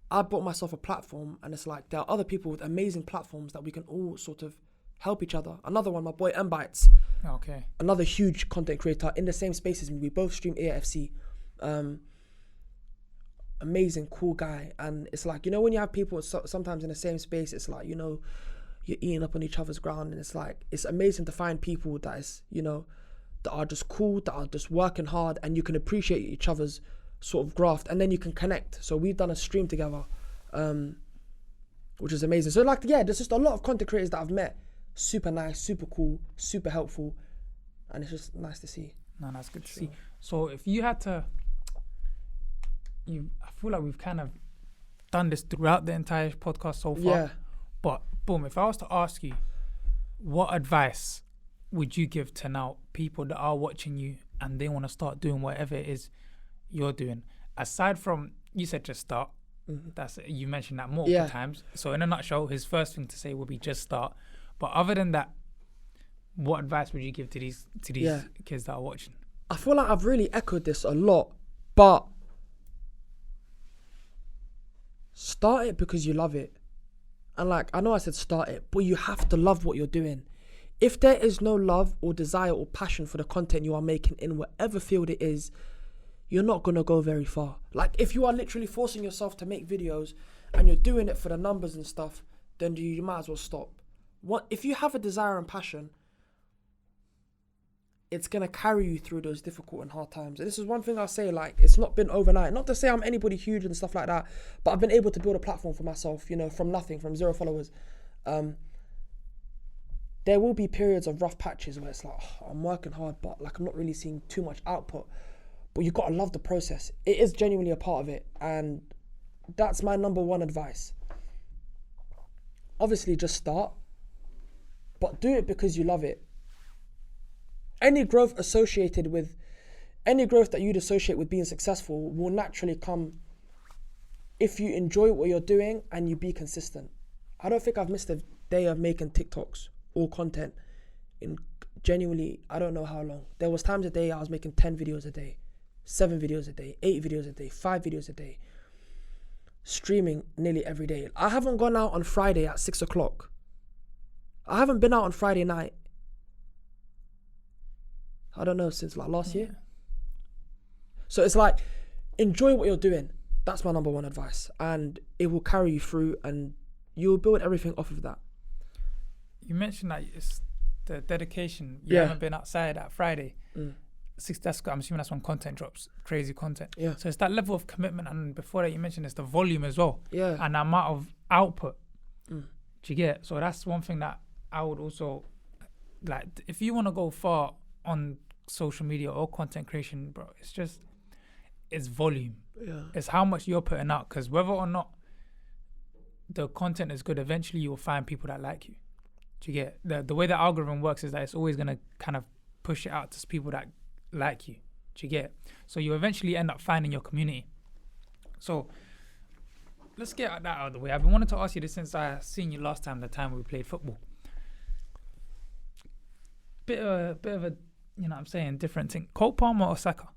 I bought myself a platform, and it's like there are other people with amazing platforms that we can all sort of help each other. Another one, my boy Mbites. Okay. Another huge content creator in the same space as me. We both stream AFC. Amazing, cool guy. And it's like, you know, when you have people sometimes in the same space, it's like, you know, you're eating up on each other's ground, and it's like, it's amazing to find people that is, you know, that are just cool, that are just working hard, and you can appreciate each other's sort of graft, and then you can connect. So we've done a stream together, which is amazing. So like, yeah, there's just a lot of content creators that I've met. Super nice, super cool, super helpful, and it's just nice to see. No, that's good to see. So if you had to, I feel like we've kind of done this throughout the entire podcast so far. Yeah. But boom, if I was to ask you, what advice would you give to now people that are watching you and they want to start doing whatever it is you're doing? aside from, you said just start. You mentioned that multiple Yeah. times. So in a nutshell, his first thing to say will be just start. But other than that, what advice would you give to these Yeah. kids that are watching? I feel like I've really echoed this a lot, but start it because you love it. And like, I know I said start it, but you have to love what you're doing. If there is no love or desire or passion for the content you are making in whatever field it is, you're not going to go very far. Like, if you are literally forcing yourself to make videos and you're doing it for the numbers and stuff, then you might as well stop. If you have a desire and passion, it's going to carry you through those difficult and hard times. And this is one thing I'll say, like, it's not been overnight. Not to say I'm anybody huge and stuff like that, but I've been able to build a platform for myself, you know, from nothing, from 0 followers. There will be periods of rough patches where it's like, oh, I'm working hard, but like I'm not really seeing too much output. But you've got to love the process. It is genuinely a part of it. And that's my number one advice. Obviously, just start, but do it because you love it. Any growth that you'd associate with being successful will naturally come if you enjoy what you're doing and you be consistent. I don't think I've missed a day of making TikToks or content in genuinely, I don't know how long. There was times a day I was making 10 videos a day, 7 videos a day, 8 videos a day, 5 videos a day, streaming nearly every day. I haven't gone out on Friday at 6 o'clock. I haven't been out on Friday night, I don't know, since like last year. So it's like, enjoy what you're doing. That's my number one advice. And it will carry you through and you'll build everything off of that. You mentioned that it's the dedication. You haven't been outside at Friday. I'm assuming that's when content drops, crazy content. Yeah. So it's that level of commitment. And before that, you mentioned it's the volume as well. Yeah. And the amount of output. Do you get? So that's one thing that I would also, like, if you want to go far on social media or content creation, bro, it's volume. Yeah. It's how much you're putting out, because whether or not the content is good, eventually you'll find people that like you. Do you get? The way the algorithm works is that it's always going to kind of push it out to people that like you. Do you get? So you eventually end up finding your community. So let's get that out of the way. I've been wanting to ask you this since I seen you last time, the time we played football. Bit of a, you know what I'm saying, different thing. Cole Palmer or Saka?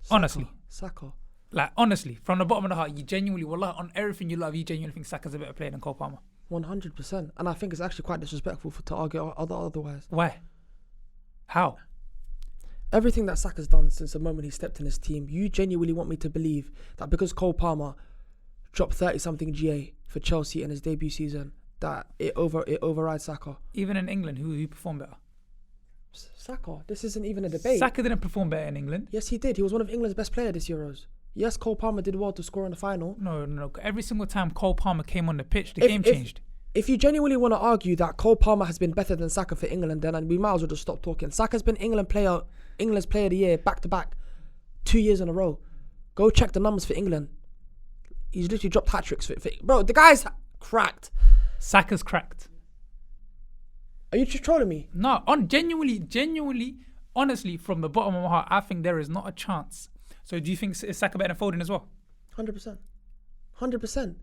Honestly. Saka. Like, honestly, from the bottom of the heart, you genuinely, wallah, on everything you love, you genuinely think Saka's a better player than Cole Palmer? 100%. And I think it's actually quite disrespectful to argue otherwise. Why? How? Everything that Saka's done since the moment he stepped in his team, you genuinely want me to believe that because Cole Palmer dropped 30-something GA for Chelsea in his debut season, that it overrides Saka? Even in England, who performed better? Saka. This isn't even a debate. Saka didn't perform better in England. Yes, he did. He was one of England's best players this Euros. Yes, Cole Palmer did well to score in the final. No. Every single time Cole Palmer came on the pitch, the game changed. If you genuinely want to argue that Cole Palmer has been better than Saka for England, then we might as well just stop talking. Saka's been England's player of the year back to back, 2 years in a row. Go check the numbers for England. He's literally dropped hat-tricks for bro, the guy's cracked. Saka's cracked. Are you just trolling me? No, genuinely, honestly, from the bottom of my heart, I think there is not a chance. So do you think is Saka better than Foden as well? 100%. 100%.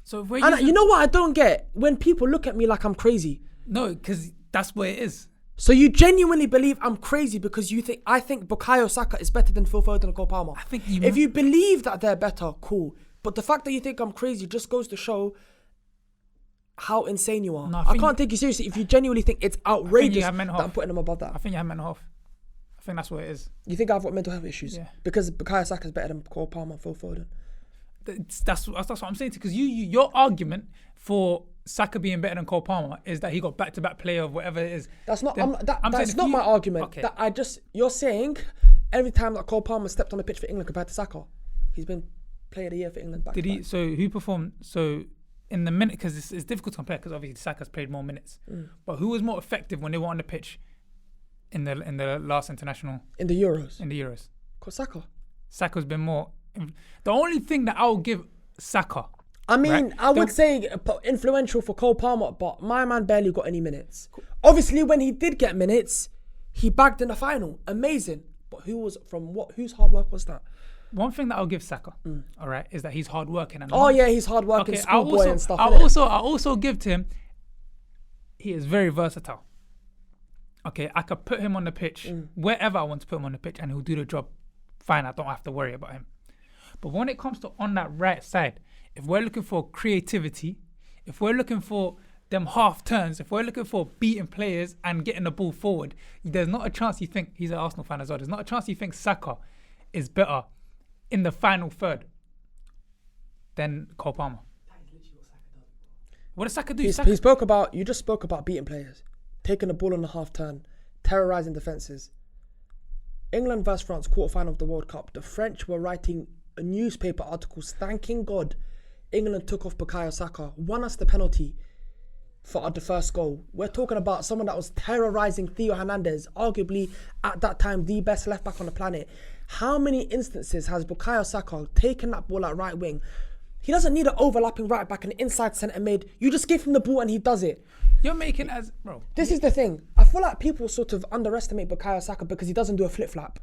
So you know what I don't get? When people look at me like I'm crazy. No, because that's what it is. So you genuinely believe I'm crazy because I think Bukayo Saka is better than Phil Foden and Cole Palmer? I think if you believe that they're better, cool. But the fact that you think I'm crazy just goes to show how insane you are. No, I can't take you seriously if you genuinely think it's outrageous that I'm putting them above that. I think you have mental health. I think that's what it is. You think I've got mental health issues? Yeah. Because Bukayo Saka is better than Cole Palmer and Phil Foden. That's what I'm saying. Because your argument for Saka being better than Cole Palmer is that he got back-to-back player of whatever it is. That's not. That's not my argument. Okay. You're saying every time that Cole Palmer stepped on the pitch for England compared to Saka, he's been player of the year for England. Did he? So who performed? So in the minute, because it's difficult to compare, because obviously Saka's played more minutes. But who was more effective when they were on the pitch in the last international? In the Euros. Saka. Saka's been more. The only thing that I'll give Saka. I mean, right? I would say influential for Cole Palmer, but my man barely got any minutes. Obviously, when he did get minutes, he bagged in the final. Amazing. But whose hard work was that? one thing that I'll give Saka, all right, is that he's hardworking. And he's hardworking, schoolboy and stuff. I also give to him. He is very versatile. Okay, I could put him on the pitch wherever I want to put him on the pitch, and he'll do the job. Fine, I don't have to worry about him. But when it comes to on that right side, if we're looking for creativity, if we're looking for them half turns, if we're looking for beating players and getting the ball forward, there's not a chance you think, he's an Arsenal fan as well, there's not a chance you think Saka is better in the final third than Cole Palmer. What does Saka do? You just spoke about beating players, taking the ball on the half turn, terrorising defences. England versus France, quarterfinal of the World Cup. The French were writing newspaper articles thanking God England took off Bukayo Saka, won us the penalty for the first goal. We're talking about someone that was terrorising Theo Hernandez, arguably at that time the best left back on the planet. How many instances has Bukayo Saka taken that ball at right wing? He doesn't need an overlapping right back and inside centre mid. You just give him the ball and he does it. You're making as bro. This is the thing. I feel like people sort of underestimate Bukayo Saka because he doesn't do a flip flap.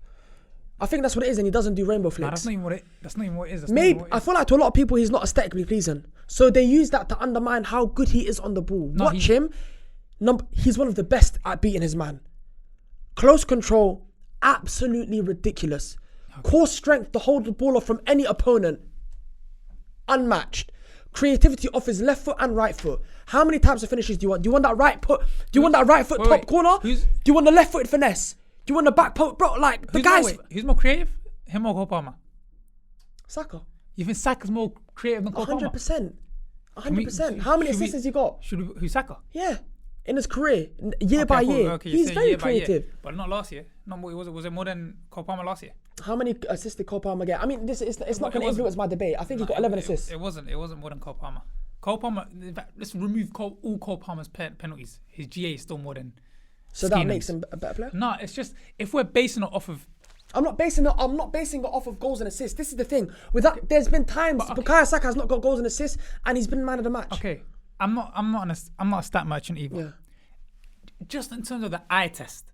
I think that's what it is, and he doesn't do rainbow flicks. Nah, that's not even what it is. Maybe I feel like to a lot of people he's not aesthetically pleasing, so they use that to undermine how good he is on the ball. Watch him. He's one of the best at beating his man. Close control, absolutely ridiculous. Okay. Core strength to hold the ball off from any opponent, unmatched. Creativity off his left foot and right foot. How many types of finishes do you want? Do you want that right foot? Do you want that right foot top corner? Do you want the left footed finesse? Do you want the back post? Bro, like the guys. Who's more creative? Him or Cole Palmer? Saka. You think Saka's more creative than Cole Palmer? 100%. 100%. How many assists has he got? Who's Saka? Yeah. In his career, year by year. Okay, he's very creative. But not last year. Was it more than Cole Palmer last year? How many assists did Cole Palmer get? I mean, it's not going to influence my debate. I think he got 11 assists. It wasn't more than Cole Palmer. Cole Palmer, in fact, let's remove all Cole Palmer's penalties. His GA is still more than. So that makes him a better player? No, it's just if we're basing it off of. I'm not basing it off of goals and assists. This is the thing. There's been times Bukayo Saka has not got goals and assists, and he's been man of the match. Okay, I'm not a stat merchant either. Yeah. Just in terms of the eye test.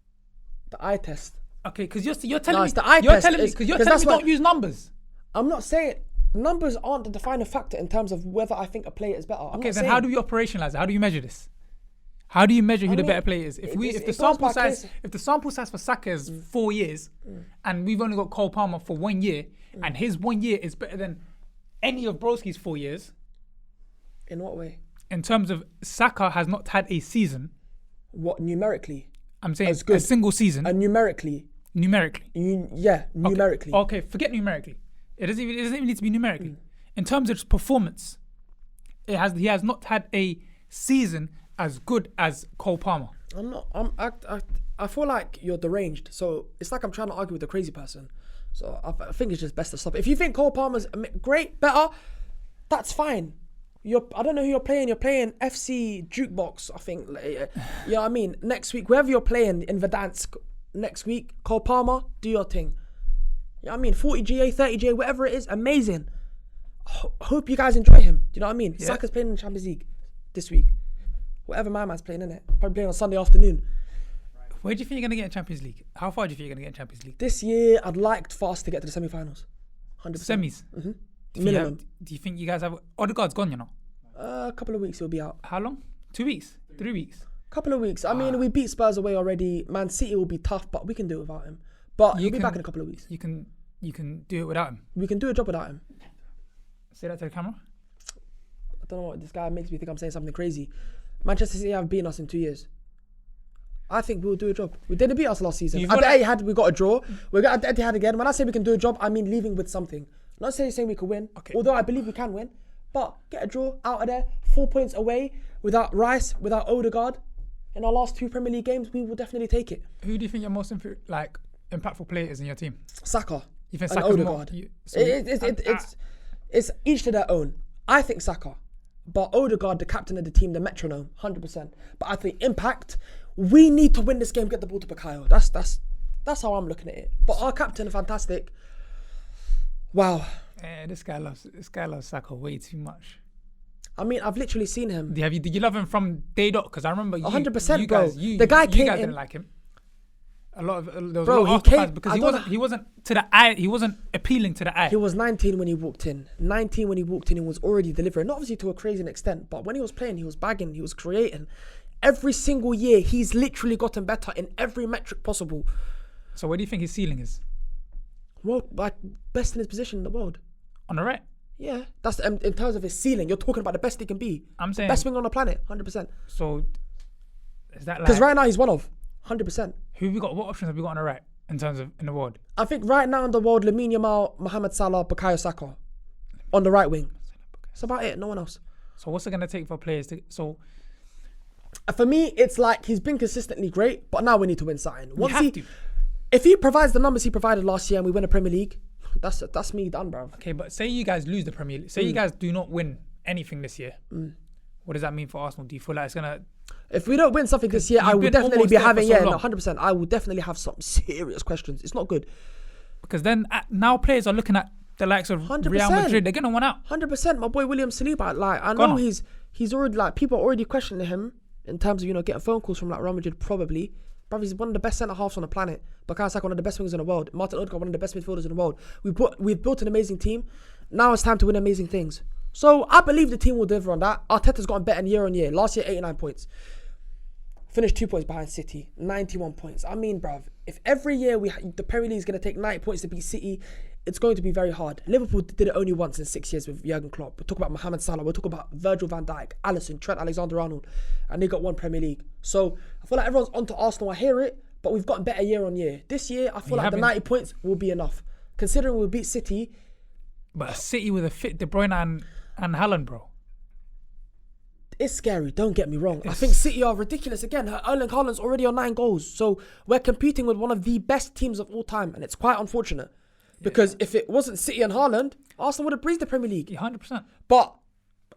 The eye test. Okay, because you're telling me. It's the eye test. Because you're telling me don't use numbers. I'm not saying numbers aren't the defining factor in terms of whether I think a player is better. Okay, then how do we operationalize it? How do you measure this? How do you measure who the better player is? If the sample size for Saka is 4 years, and we've only got Cole Palmer for 1 year, and his 1 year is better than any of Broski's 4 years. In what way? In terms of Saka has not had a season. What, numerically? I'm saying a single season. And numerically? Numerically. Numerically. Okay, forget numerically. It doesn't even need to be numerically. In terms of his performance, he has not had a season as good as Cole Palmer. I feel like you're deranged. So it's like I'm trying to argue with a crazy person. So I think it's just best to stop. If you think Cole Palmer's great, better, that's fine. I don't know who you're playing. You're playing FC Jukebox, I think. You know what I mean? Next week, wherever you're playing in Verdansk, next week, Cole Palmer, do your thing. You know what I mean? 40 GA, 30 GA, whatever it is, amazing. Hope you guys enjoy him. Do you know what I mean? Yeah. Saka's playing in the Champions League this week. Whatever my man's playing, innit? Probably playing on Sunday afternoon. Where do you think you're going to get in Champions League? How far do you think you're going to get in Champions League? This year, I'd like for us to get to the semi-finals. 100%. Semis? Mm-hmm. Minimum. Do you think you guys have... Odegaard's gone, you know? A couple of weeks he'll be out. How long? 2 weeks? 3 weeks? Couple of weeks. I mean, we beat Spurs away already. Man City will be tough, but we can do it without him. But he'll be back in a couple of weeks. You can do it without him? We can do a job without him. Say that to the camera. I don't know what this guy makes me think I'm saying something crazy. Manchester City have beaten us in 2 years. I think we'll do a job. We didn't beat us last season. At the Etihad, we got a draw. We got at the Etihad again. When I say we can do a job, I mean leaving with something. Not saying we could win, although I believe we can win. But get a draw out of there, 4 points away, without Rice, without Odegaard. In our last 2 Premier League games, we will definitely take it. Who do you think your most impactful player is in your team? Saka. You think Saka's Odegaard? It's each to their own. I think Saka. But Odegaard, the captain of the team, the metronome, 100%. But I think impact, we need to win this game, get the ball to Bukayo. That's how I'm looking at it. But our captain, fantastic. Wow. This guy loves Saka way too much. I mean, I've literally seen him. Did you love him from day dot? Because I remember 100%, you bro. guys, the guy came you guys in. didn't like him. a lot of there was Bro, a lot of he came- fans because I don't he wasn't to the eye. He wasn't appealing to the eye. He was 19 when he walked in. 19 when he walked in and was already delivering. Not obviously to a crazy extent, but when he was playing, he was bagging, he was creating. Every single year, he's literally gotten better in every metric possible. So where do you think his ceiling is? Well, like best in his position in the world. On the right. Yeah, that's in terms of his ceiling. You're talking about the best he can be. I'm saying Best winger on the planet, 100%. So is that like Because right now he's one of 100%. who have we got? What options have we got on the right in terms of in the world? I think right now in the world, Lamine Yamal, Mohamed Salah, Bukayo Saka on the right wing. That's about it. No one else. So what's it gonna take for players to? So For me, it's like he's been consistently great, but now we need to win something. we have to. If he provides the numbers he provided last year and we win a Premier League, that's me done, bro. Okay, but say you guys lose the Premier League. Say you guys do not win anything this year. What does that mean for Arsenal? Do you feel like it's gonna? If we don't win something this year, I you've will been definitely almost be there for having, so yeah, no, long. 100%. I will definitely have some serious questions. It's not good. Because then now players are looking at the likes of 100%. Real Madrid. They're gonna want out. 100%. My boy William Saliba, like, I Gone know on. he's already, like, people are already questioning him in terms of, getting phone calls from, like, Real Madrid, probably. Bro, he's one of the best centre-halves on the planet. Bukayo Saka, one of the best wingers in the world. Martin Odegaard, one of the best midfielders in the world. We've built an amazing team. Now it's time to win amazing things. So I believe the team will deliver on that. Arteta's gotten better year on year. Last year, 89 points. Finished 2 points behind City. 91 points. I mean, bruv, if every year the Premier League is going to take 90 points to beat City, it's going to be very hard. Liverpool did it only once in 6 years with Jurgen Klopp. We'll talk about Mohamed Salah. We'll talk about Virgil van Dijk, Alisson, Trent Alexander-Arnold. And they got one Premier League. So I feel like everyone's onto Arsenal. I hear it. But we've gotten better year on year. This year, I feel like the 90 points will be enough. Considering we'll beat City. But City with a fit De Bruyne and Haaland, bro. It's scary, don't get me wrong. I think City are ridiculous. Again, Erling Haaland's already on 9 goals. So we're competing with one of the best teams of all time. And it's quite unfortunate. Because if it wasn't City and Haaland, Arsenal would have breezed the Premier League. 100%. But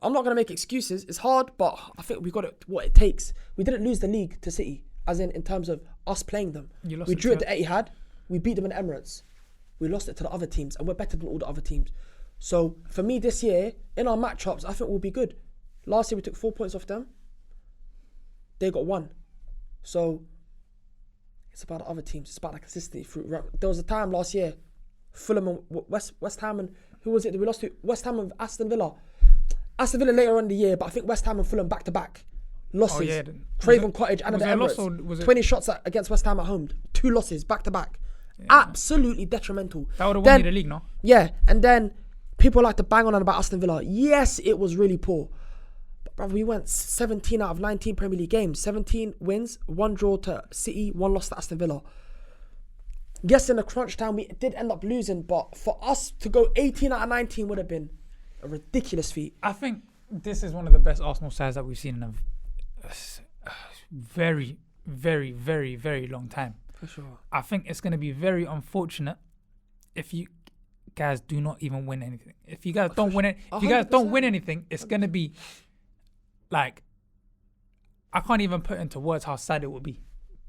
I'm not going to make excuses. It's hard, but I think we've got what it takes. We didn't lose the league to City. As in terms of us playing them. We drew it to Etihad. We beat them in Emirates. We lost it to the other teams. And we're better than all the other teams. So for me this year, in our matchups, I think we'll be good. Last year we took 4 points off them. They got 1. So it's about the other teams. It's about the consistency. There was a time last year, Fulham and West Ham and who was it that we lost to? West Ham and Aston Villa. Aston Villa later on in the year, but I think West Ham and Fulham back to back. Losses. Oh, yeah. Craven Cottage and the loss or Emirates. was it 20 shots against West Ham at home. 2 losses back to back. Absolutely detrimental. That would have won you the league, no? Yeah, and then people like to bang on about Aston Villa. Yes, it was really poor. But brother, we went 17 out of 19 Premier League games. 17 wins, 1 draw to City, 1 loss to Aston Villa. Yes, in the crunch time, we did end up losing, but for us to go 18 out of 19 would have been a ridiculous feat. I think this is one of the best Arsenal sides that we've seen in a very, very, very, very long time. For sure. I think it's going to be very unfortunate if you guys do not even win anything. If you guys don't win it, if you guys don't win anything, it's going to be like, I can't even put into words how sad it will be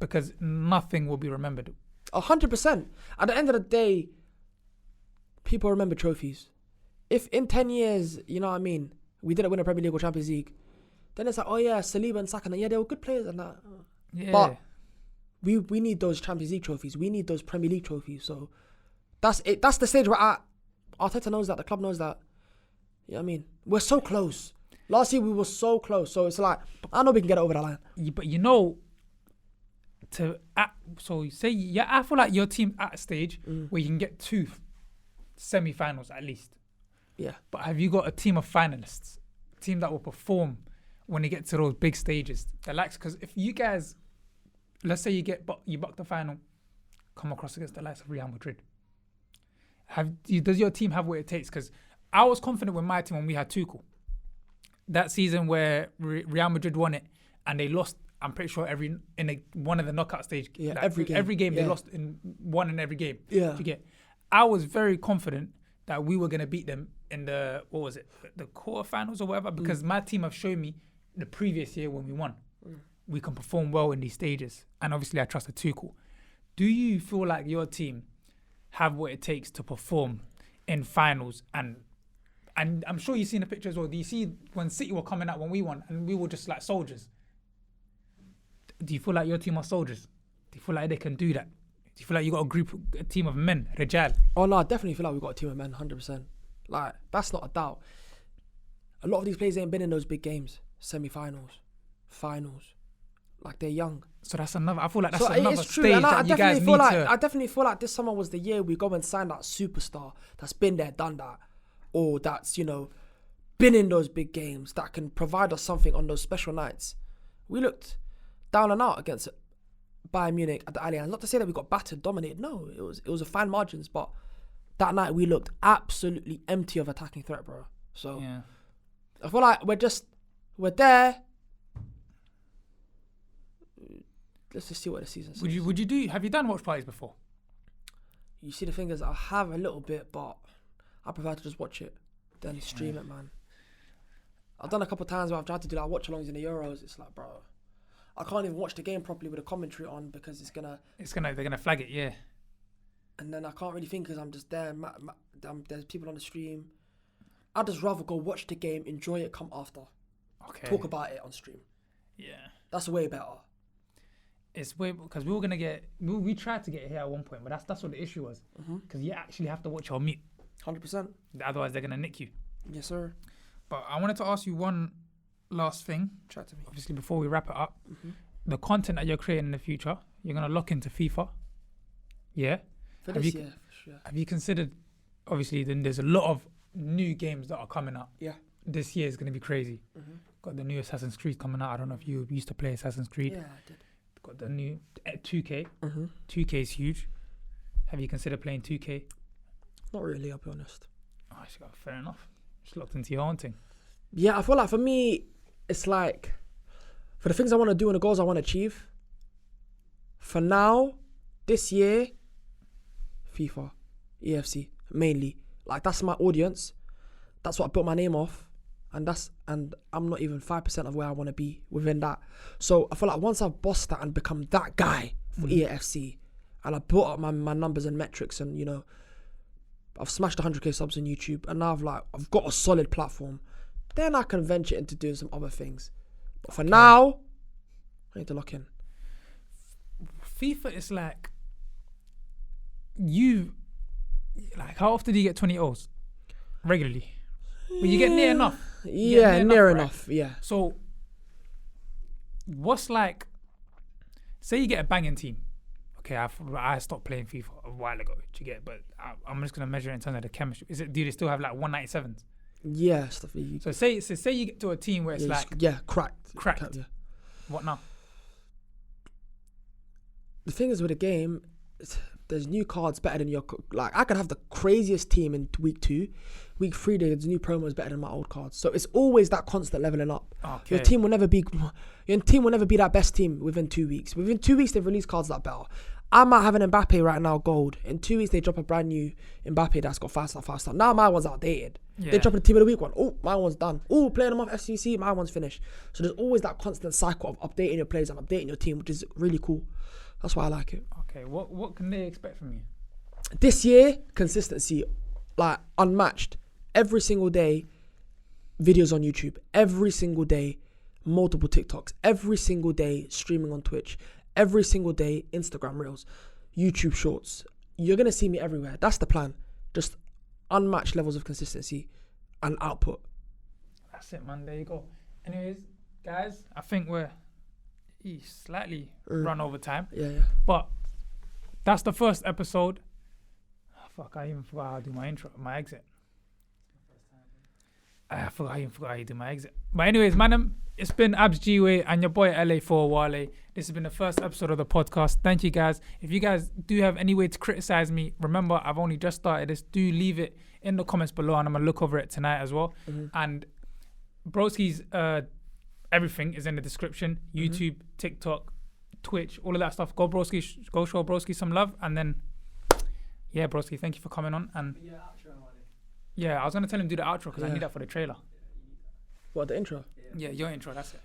because nothing will be remembered. 100%. At the end of the day, people remember trophies. If in 10 years, you know what I mean, we didn't win a Premier League or Champions League, then it's like, oh yeah, Saliba and Saka, yeah, they were good players and that. Yeah. But we need those Champions League trophies. We need those Premier League trophies. So that's it. That's the stage we're at. Arteta knows that. The club knows that. You know what I mean? We're so close. Last year we were so close. So it's like, I know we can get it over the line. But so say, yeah, I feel like your team at a stage where you can get 2 semi-finals at least. Yeah. But have you got a team of finalists? A team that will perform when they get to those big stages? Because if you guys, let's say you buck the final, come across against the likes of Real Madrid. Does your team have what it takes? Because I was confident with my team when we had Tuchel. That season where Real Madrid won it and they lost, I'm pretty sure one of the knockout stage. Yeah, like every game. They lost one in every game. Yeah. I was very confident that we were going to beat them in the quarterfinals or whatever, because my team have shown me the previous year when we won, we can perform well in these stages. And obviously I trusted Tuchel. Do you feel like your team have what it takes to perform in finals? And I'm sure you've seen the picture as well. Do you see when City were coming out when we won and we were just like soldiers? Do you feel like your team are soldiers? Do you feel like they can do that? Do you feel like you got a team of men, Rijal? Oh no, I definitely feel like we've got a team of men, 100%. Like, that's not a doubt. A lot of these players ain't been in those big games, semi-finals, finals. Like, they're young. So that's another. I feel like that's another it's true. stage And that you guys need to. I definitely feel like this summer was the year we go and sign that superstar that's been there, done that, or that's, you know, been in those big games that can provide us something on those special nights. We looked down and out against Bayern Munich at the Allianz. Not to say that we got battered, dominated. No, it was a fine margins, but that night we looked absolutely empty of attacking threat, bro. So Yeah. I feel like we're there. Let's just see what the season says. Have you done watch parties before? You see, the thing is, I have a little bit, but I prefer to just watch it than stream it, man. I've done a couple of times where I've tried to do like watch-alongs in the Euros. It's like, bro, I can't even watch the game properly with a commentary on because they're gonna flag it, yeah. And then I can't really think because I'm just there. There's people on the stream. I'd just rather go watch the game, enjoy it, come after, talk about it on stream. Yeah, that's way better. It's way because we were gonna we tried to get it here at one point, but that's what the issue was. Because you actually have to watch your mute. 100%. Otherwise, they're gonna nick you. Yes, sir. But I wanted to ask you one last thing. Chat to me. Obviously, before we wrap it up, the content that you're creating in the future, you're gonna lock into FIFA. Yeah. For this year, for sure. Have you considered? Obviously, then there's a lot of new games that are coming up. Yeah. This year is gonna be crazy. Got the new Assassin's Creed coming out. I don't know if you used to play Assassin's Creed. Yeah, I did. Got the new 2K. 2K is huge. Have you considered playing 2K? Not really, I'll be honest. Oh, fair enough. Just locked into your own thing. Yeah, I feel like for me, it's like, for the things I want to do and the goals I want to achieve, for now, this year, FIFA, EFC, mainly. Like, that's my audience. That's what I built my name off. And I'm not even 5% of where I want to be within that. So I feel like once I've bossed that and become that guy for EFC, and I built up my numbers and metrics, and, you know, I've smashed 100k subs on YouTube, and now I've got a solid platform, then I can venture into doing some other things. But for now, I need to lock in. FIFA is like, how often do you get 20 O's? Regularly. But you get near enough. Yeah, near right? enough, yeah. So, what's like, say you get a banging team. Okay, I stopped playing FIFA a while ago, do you get? But I'm just going to measure it in terms of the chemistry. Do they still have like 197s? Yeah, stuff. So say you get to a team where it's cracked. Yeah. What now? The thing is with the game, there's new cards better than your... Like, I could have the craziest team in week 2. Week 3, there's new promos better than my old cards. So it's always that constant leveling up. Okay. Your team will never be that best team within 2 weeks. Within 2 weeks, they've released cards that better. I might have an Mbappe right now, gold. In 2 weeks, they drop a brand new Mbappe that's got 5-star. Now my one's outdated. Yeah. They drop a team of the week one. Oh, my one's done. Oh, playing them off FCC, my one's finished. So there's always that constant cycle of updating your players and updating your team, which is really cool. That's why I like it. Okay, what can they expect from you? This year, consistency, like unmatched. Every single day, videos on YouTube. Every single day, multiple TikToks. Every single day, streaming on Twitch. Every single day, Instagram Reels, YouTube Shorts. You're going to see me everywhere. That's the plan. Just unmatched levels of consistency and output. That's it, man. There you go. Anyways, guys, I think we're slightly run over time. Yeah. But that's the first episode. Oh, fuck, I even forgot how to do my exit. I forgot how to do my exit. But anyways, man, it's been Abz Geeway and your boy LA4 Awale. This has been the first episode of the podcast. Thank you, guys. If you guys do have any way to criticize me, remember, I've only just started this. Do leave it in the comments below, and I'm going to look over it tonight as well. And Broski's everything is in the description. YouTube, TikTok, Twitch, all of that stuff. Go show Broski some love. And then, yeah, Broski, thank you for coming on. And yeah, I was going to tell him to do the outro because I need that for the trailer. What, the intro? Yeah, your intro, that's it.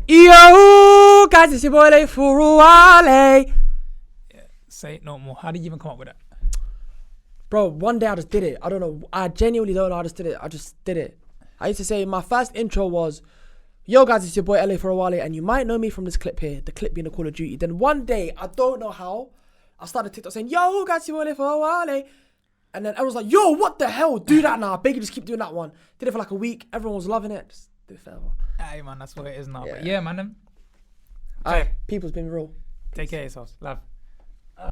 Yo, guys, it's your boy LA4 Awale. Yeah, say it no more. How did you even come up with that? Bro, one day I just did it. I don't know. I genuinely don't know. I just did it. I used to say my first intro was, yo guys, it's your boy LA4 Awale, and you might know me from this clip here, the clip being the Call of Duty. Then one day, I don't know how, I started TikTok saying, yo guys, it's your boy LA4 Awale. And then everyone's like, yo, what the hell? Do that now. I beg you, just keep doing that one. Did it for like a week. Everyone was loving it. Just do it forever. Hey man, that's what it is now. Yeah. But yeah, man. Alright, people's been real. Take care of yourselves. Love.